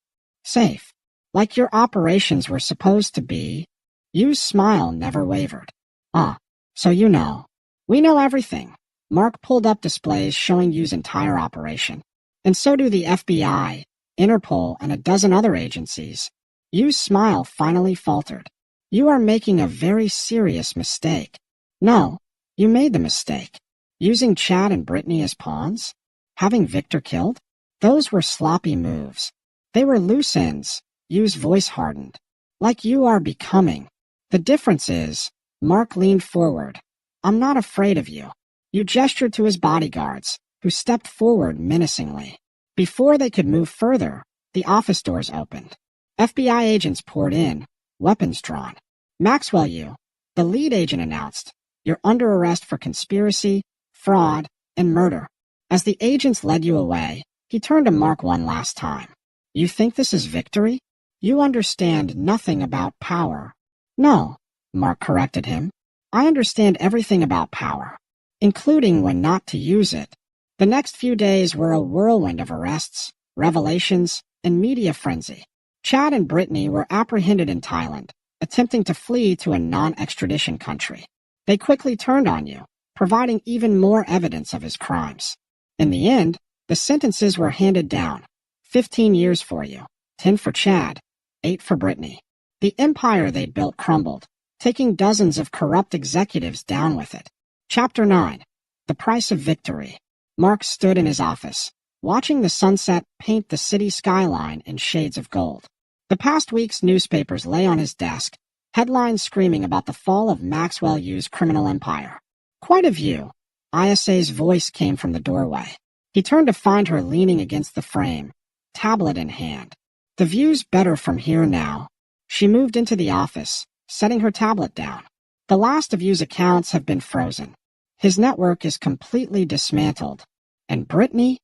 Safe. Like your operations were supposed to be. Yu's smile never wavered. Ah, so you know. We know everything. Mark pulled up displays showing Yu's entire operation. And so do the FBI, Interpol, and a dozen other agencies. Yu's smile finally faltered. You are making a very serious mistake. No, you made the mistake. Using Chad and Brittany as pawns? Having Victor killed? Those were sloppy moves. They were loose ends. Yu's voice hardened. Like you are becoming. The difference is, Mark leaned forward. I'm not afraid of you. You gestured to his bodyguards, who stepped forward menacingly. Before they could move further, the office doors opened. FBI agents poured in, weapons drawn. Maxwell Yu, the lead agent announced, you're under arrest for conspiracy, fraud, and murder. As the agents led you away, he turned to Mark one last time. You think this is victory? You understand nothing about power. No, Mark corrected him. I understand everything about power, including when not to use it. The next few days were a whirlwind of arrests, revelations, and media frenzy. Chad and Brittany were apprehended in Thailand, attempting to flee to a non-extradition country. They quickly turned on you, providing even more evidence of his crimes. In the end, the sentences were handed down. 15 years for you, 10 for Chad, 8 for Brittany. The empire they'd built crumbled, taking dozens of corrupt executives down with it. Chapter 9. The Price of Victory. Mark stood in his office, watching the sunset paint the city skyline in shades of gold. The past week's newspapers lay on his desk, headlines screaming about the fall of Maxwell Yu's criminal empire. Quite a view. ISA's voice came from the doorway. He turned to find her leaning against the frame, tablet in hand. The view's better from here now. She moved into the office, setting her tablet down. The last of Yu's accounts have been frozen. His network is completely dismantled. And Brittany?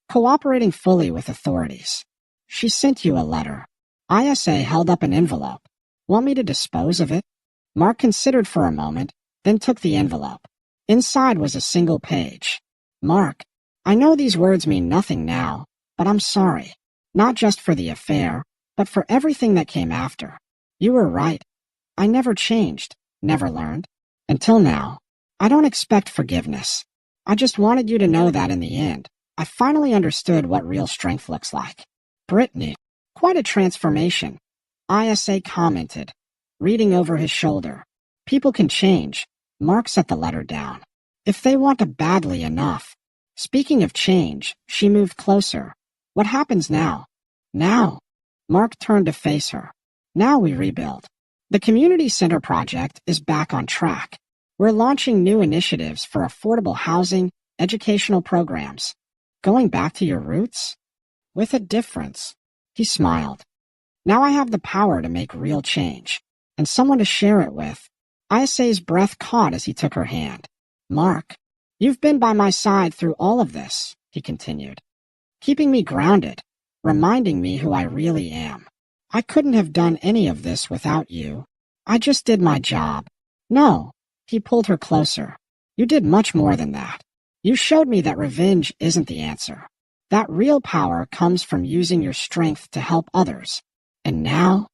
Cooperating fully with authorities. She sent you a letter. ISA held up an envelope. Want me to dispose of it? Mark considered for a moment, then took the envelope. Inside was a single page. Mark, I know these words mean nothing now, but I'm sorry. Not just for the affair, but for everything that came after. You were right. I never changed, never learned. Until now. I don't expect forgiveness. I just wanted you to know that in the end, I finally understood what real strength looks like. Brittany, quite a transformation. ISA commented, reading over his shoulder. People can change. Mark set the letter down. If they want to badly enough. Speaking of change, she moved closer. What happens now? Now. Mark turned to face her. Now we rebuild. The Community Center project is back on track. We're launching new initiatives for affordable housing, educational programs. Going back to your roots? With a difference. He smiled. Now I have the power to make real change. and someone to share it with. Isa's breath caught as he took her hand. Mark, you've been by my side through all of this, he continued, keeping me grounded, reminding me who I really am. I couldn't have done any of this without you. I just did my job. No, he pulled her closer. You did much more than that. You showed me that revenge isn't the answer. That real power comes from using your strength to help others. And now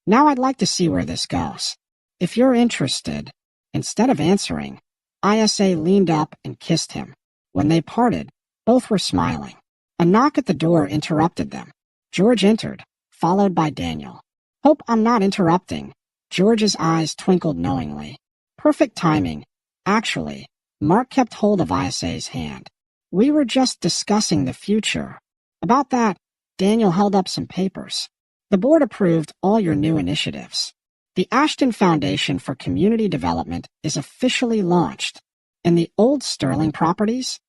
I'd like to see where this goes. If you're interested. Instead of answering, Isa leaned up and kissed him. When they parted, both were smiling. A knock at the door interrupted them. George entered, followed by Daniel. Hope I'm not interrupting. George's eyes twinkled knowingly. Perfect timing. Actually, Mark kept hold of Isa's hand. We were just discussing the future. About that, Daniel held up some papers. The board approved all your new initiatives. The Ashton Foundation for Community Development is officially launched. And the old Sterling properties?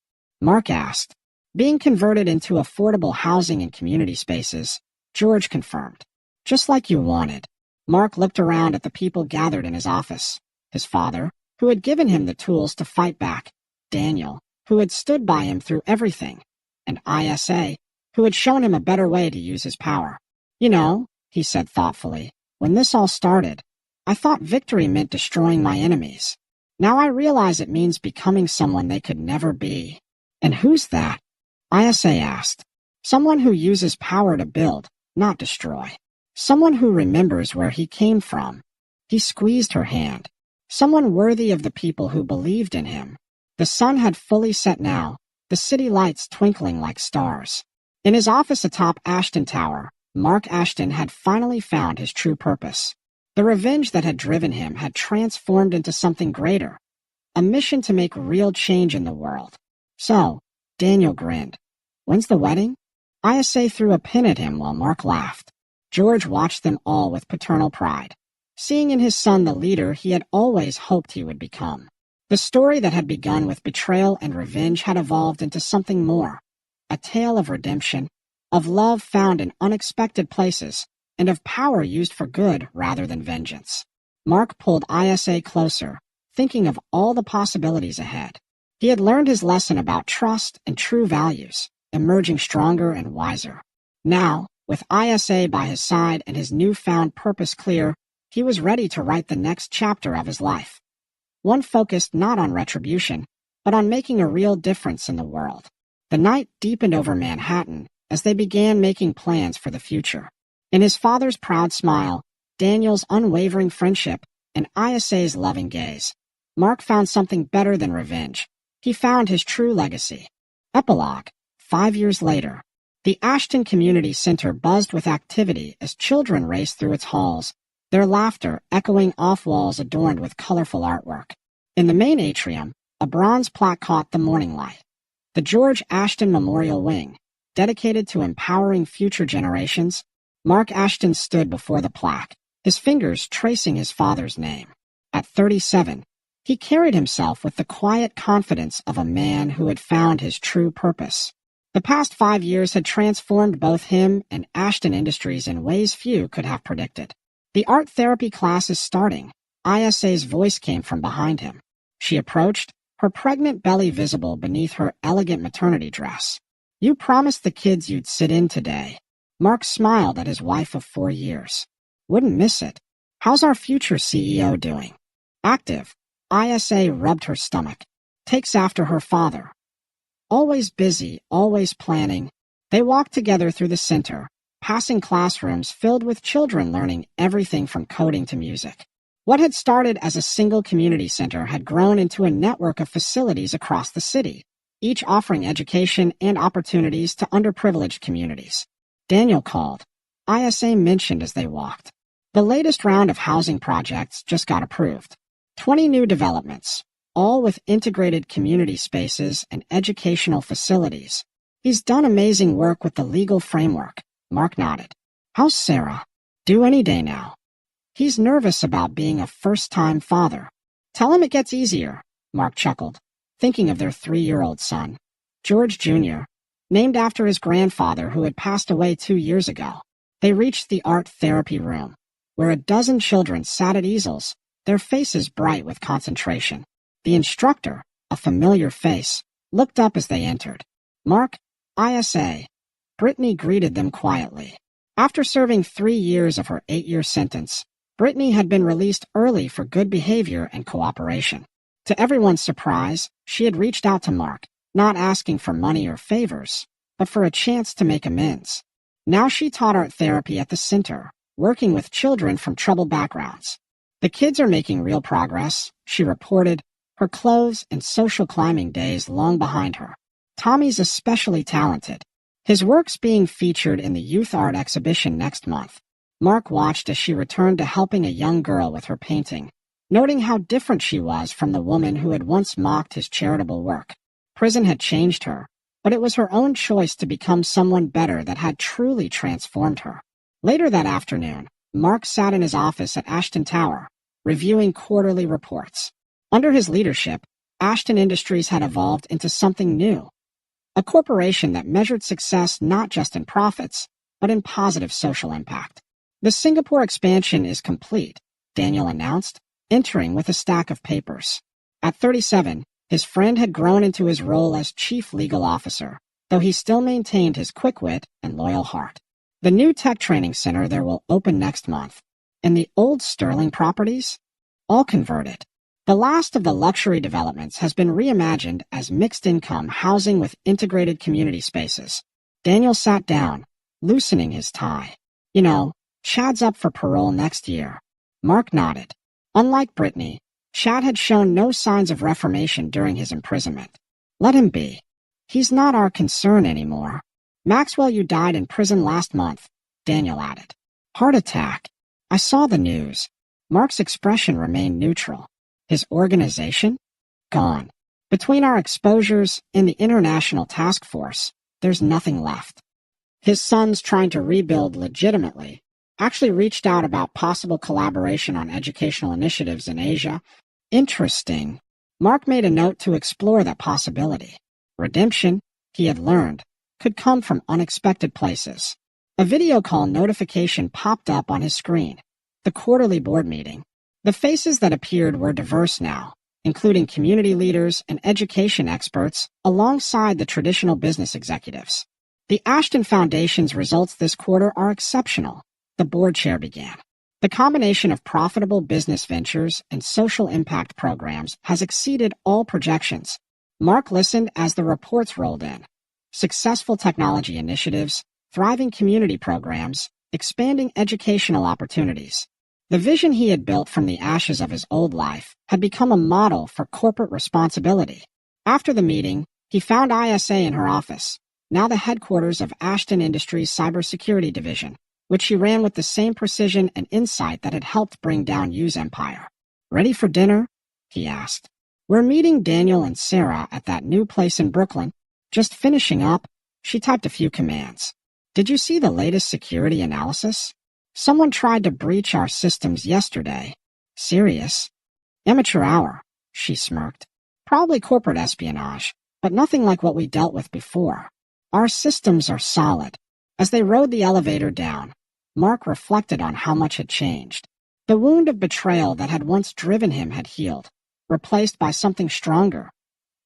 Mark asked. Being converted into affordable housing and community spaces, George confirmed. Just like you wanted. Mark looked around at the people gathered in his office. His father, who had given him the tools to fight back. Daniel, who had stood by him through everything. And Isa, who had shown him a better way to use his power. You know, he said thoughtfully, when this all started, I thought victory meant destroying my enemies. Now I realize it means becoming someone they could never be. And who's that? Isa asked. Someone who uses power to build, not destroy. Someone who remembers where he came from. He squeezed her hand. Someone worthy of the people who believed in him. The sun had fully set now, the city lights twinkling like stars. In his office atop Ashton Tower, Mark Ashton had finally found his true purpose. The revenge that had driven him had transformed into something greater, a mission to make real change in the world. So, Daniel grinned. When's the wedding? Isa threw a pin at him while Mark laughed. George watched them all with paternal pride, seeing in his son the leader he had always hoped he would become. The story that had begun with betrayal and revenge had evolved into something more, a tale of redemption, of love found in unexpected places, and of power used for good rather than vengeance. Mark pulled Isa closer, thinking of all the possibilities ahead. He had learned his lesson about trust and true values, emerging stronger and wiser. Now, with Isa by his side and his newfound purpose clear, he was ready to write the next chapter of his life. One focused not on retribution, but on making a real difference in the world. The night deepened over Manhattan as they began making plans for the future. In his father's proud smile, Daniel's unwavering friendship, and Isa's loving gaze, Mark found something better than revenge. He found his true legacy. Epilogue. 5 years later, the Ashton Community Center buzzed with activity as children raced through its halls, their laughter echoing off walls adorned with colorful artwork. In the main atrium, a bronze plaque caught the morning light. The George Ashton Memorial Wing, dedicated to empowering future generations. Mark Ashton stood before the plaque, his fingers tracing his father's name. At 37, he carried himself with the quiet confidence of a man who had found his true purpose. The past 5 years had transformed both him and Ashton Industries in ways few could have predicted. The art therapy class is starting. Isa's voice came from behind him. She approached, her pregnant belly visible beneath her elegant maternity dress. You promised the kids you'd sit in today. Mark smiled at his wife of 4 years. Wouldn't miss it. How's our future CEO doing? Active. Isa rubbed her stomach. Takes after her father. Always busy, always planning. They walked together through the center, passing classrooms filled with children learning everything from coding to music. What had started as a single community center had grown into a network of facilities across the city, each offering education and opportunities to underprivileged communities. Daniel called. Isa mentioned as they walked. The latest round of housing projects just got approved. 20 new developments, all with integrated community spaces and educational facilities. He's done amazing work with the legal framework. Mark nodded. How's Sarah? Due any day now. He's nervous about being a first-time father. Tell him it gets easier, Mark chuckled, thinking of their 3-year-old son, George Jr., named after his grandfather who had passed away 2 years ago. They reached the art therapy room. where a dozen children sat at easels, their faces bright with concentration. The instructor, a familiar face, looked up as they entered. "Mark, ISA." Brittany greeted them quietly. After serving 3 years of her 8-year sentence, Brittany had been released early for good behavior and cooperation. To everyone's surprise, she had reached out to Mark, not asking for money or favors, but for a chance to make amends. Now she taught art therapy at the center, working with children from troubled backgrounds. "The kids are making real progress," she reported, her clothes and social climbing days long behind her. "Tommy's especially talented. His work's being featured in the youth art exhibition next month." Mark watched as she returned to helping a young girl with her painting, noting how different she was from the woman who had once mocked his charitable work. Prison had changed her, but it was her own choice to become someone better that had truly transformed her. Later that afternoon, Mark sat in his office at Ashton Tower, reviewing quarterly reports. Under his leadership, Ashton Industries had evolved into something new, a corporation that measured success not just in profits, but in positive social impact. "The Singapore expansion is complete," Daniel announced, entering with a stack of papers. At 37, his friend had grown into his role as chief legal officer, though he still maintained his quick wit and loyal heart. "The new tech training center there will open next month, and the old Sterling properties, all converted. The last of the luxury developments has been reimagined as mixed-income housing with integrated community spaces." Daniel sat down, loosening his tie. "You know, Chad's up for parole next year." Mark nodded. Unlike Brittany, Chad had shown no signs of reformation during his imprisonment. "Let him be. He's not our concern anymore." "Maxwell, you died in prison last month," Daniel added. "Heart attack. I saw the news." Mark's expression remained neutral. "His organization? Gone. Between our exposures and the International Task Force, there's nothing left. His son's trying to rebuild legitimately. Actually reached out about possible collaboration on educational initiatives in Asia." "Interesting." Mark made a note to explore that possibility. Redemption, he had learned, could come from unexpected places. A video call notification popped up on his screen. The quarterly board meeting. The faces that appeared were diverse now, including community leaders and education experts alongside the traditional business executives. "The Ashton Foundation's results this quarter are exceptional," the board chair began. "The combination of profitable business ventures and social impact programs has exceeded all projections." Mark listened as the reports rolled in. Successful technology initiatives, thriving community programs, expanding educational opportunities. The vision he had built from the ashes of his old life had become a model for corporate responsibility. After the meeting, he found ISA in her office, now the headquarters of Ashton Industries' cybersecurity division, which he ran with the same precision and insight that had helped bring down Yu's empire. "Ready for dinner?" he asked. "We're meeting Daniel and Sarah at that new place in Brooklyn. Just finishing up." She typed a few commands. "Did you see the latest security analysis? Someone tried to breach our systems yesterday." "Serious?" "Amateur hour," she smirked. "Probably corporate espionage, but nothing like what we dealt with before. Our systems are solid." As they rode the elevator down, Mark reflected on how much had changed. The wound of betrayal that had once driven him had healed, replaced by something stronger,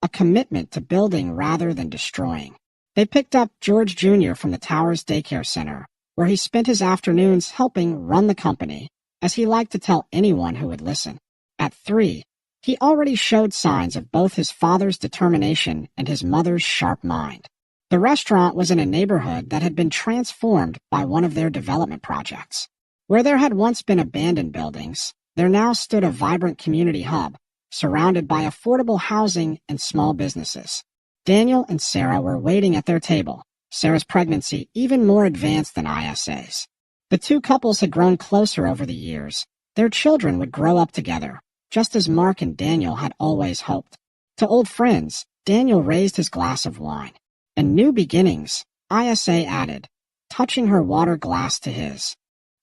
a commitment to building rather than destroying. They picked up George Jr. from the Towers Daycare Center, where he spent his afternoons helping run the company, as he liked to tell anyone who would listen. At 3, he already showed signs of both his father's determination and his mother's sharp mind. The restaurant was in a neighborhood that had been transformed by one of their development projects. Where there had once been abandoned buildings, there now stood a vibrant community hub, surrounded by affordable housing and small businesses. Daniel and Sarah were waiting at their table, Sarah's pregnancy even more advanced than ISA's. The two couples had grown closer over the years. Their children would grow up together, just as Mark and Daniel had always hoped. To old friends, Daniel raised his glass of wine. "And new beginnings," ISA added, touching her water glass to his.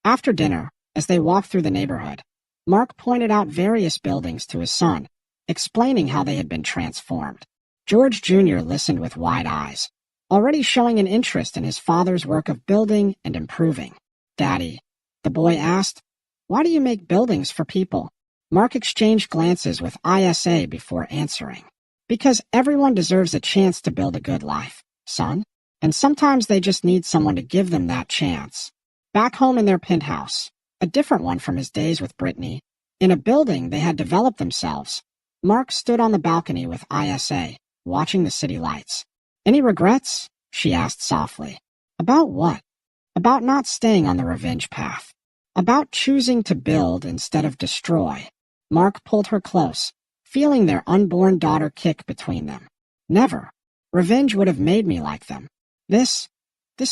After dinner, as they walked through the neighborhood, Mark pointed out various buildings to his son, explaining how they had been transformed. George Jr. listened with wide eyes, already showing an interest in his father's work of building and improving. "Daddy," the boy asked, Why do you make buildings for people? Mark exchanged glances with ISA before answering. Because everyone deserves a chance to build a good life, son. And sometimes they just need someone to give them that chance. Back home in their penthouse, a different one from his days with Brittany, in a building they had developed themselves, Mark stood on the balcony with ISA, watching the city lights. Any regrets? She asked softly. About what? About not staying on the revenge path. About choosing to build instead of destroy. Mark pulled her close, feeling their unborn daughter kick between them. Never. Revenge would have made me like them. This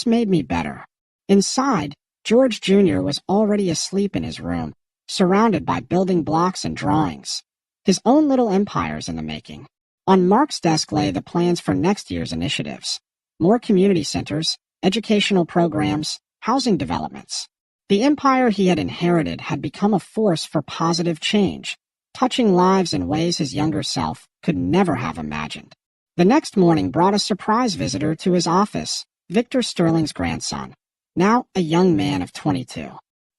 made me better. Inside, George Jr. was already asleep in his room, surrounded by building blocks and drawings. His own little empires in the making. On Mark's desk lay the plans for next year's initiatives. More community centers, educational programs, housing developments. The empire he had inherited had become a force for positive change, touching lives in ways his younger self could never have imagined. The next morning brought a surprise visitor to his office, Victor Sterling's grandson, now a young man of 22.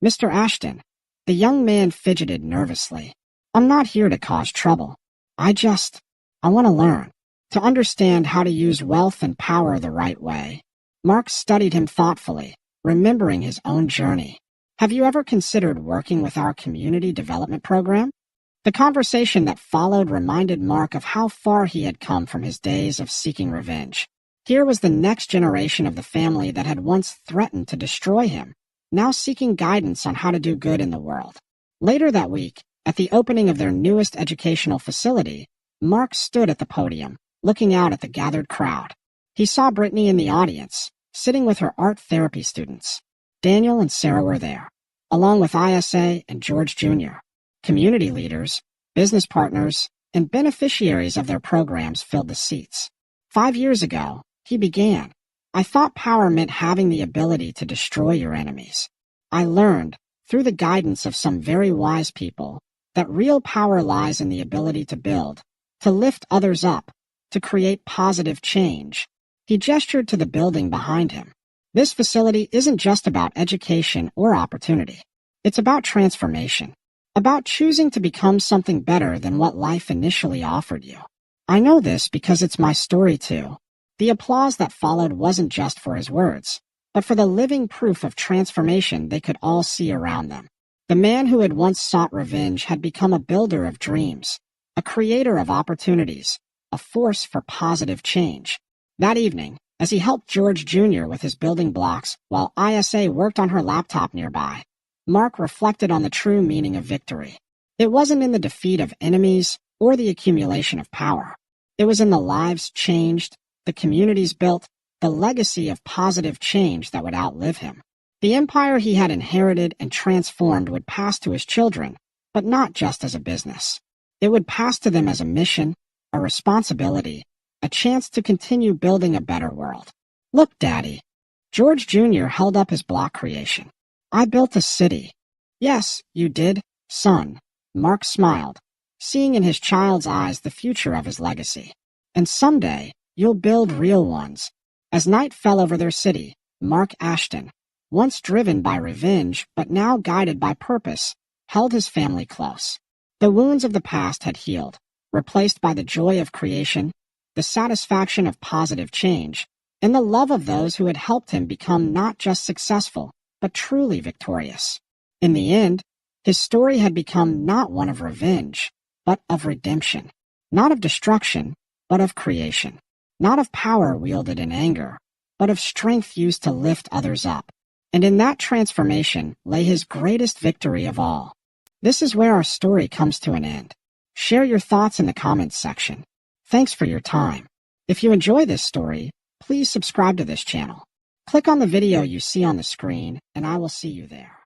Mr. Ashton. The young man fidgeted nervously. I'm not here to cause trouble. I want to learn, to understand how to use wealth and power the right way. Mark studied him thoughtfully, remembering his own journey. Have you ever considered working with our community development program? The conversation that followed reminded Mark of how far he had come from his days of seeking revenge. Here was the next generation of the family that had once threatened to destroy him, now seeking guidance on how to do good in the world. Later that week, at the opening of their newest educational facility, Mark stood at the podium, looking out at the gathered crowd. He saw Brittany in the audience, sitting with her art therapy students. Daniel and Sarah were there, along with ISA and George Jr. Community leaders, business partners, and beneficiaries of their programs filled the seats. 5 years ago, he began. I thought power meant having the ability to destroy your enemies. I learned, through the guidance of some very wise people, that real power lies in the ability to build, to lift others up, to create positive change. He gestured to the building behind him. This facility isn't just about education or opportunity. It's about transformation, about choosing to become something better than what life initially offered you. I know this because it's my story too. The applause that followed wasn't just for his words, but for the living proof of transformation they could all see around them. The man who had once sought revenge had become a builder of dreams, a creator of opportunities, a force for positive change. That evening, as he helped George Jr. with his building blocks while ISA worked on her laptop nearby, Mark reflected on the true meaning of victory. It wasn't in the defeat of enemies or the accumulation of power. It was in the lives changed, the communities built, the legacy of positive change that would outlive him. The empire he had inherited and transformed would pass to his children, but not just as a business. It would pass to them as a mission, a responsibility, a chance to continue building a better world. Look, Daddy. George Jr. held up his block creation. I built a city. Yes, you did, son. Mark smiled, seeing in his child's eyes the future of his legacy. And someday, you'll build real ones. As night fell over their city, Mark Ashton, once driven by revenge but now guided by purpose, held his family close. The wounds of the past had healed, replaced by the joy of creation, the satisfaction of positive change, and the love of those who had helped him become not just successful, but truly victorious. In the end, his story had become not one of revenge, but of redemption. Not of destruction, but of creation. Not of power wielded in anger, but of strength used to lift others up. And in that transformation lay his greatest victory of all. This is where our story comes to an end. Share your thoughts in the comments section. Thanks for your time. If you enjoy this story, please subscribe to this channel. Click on the video you see on the screen, and I will see you there.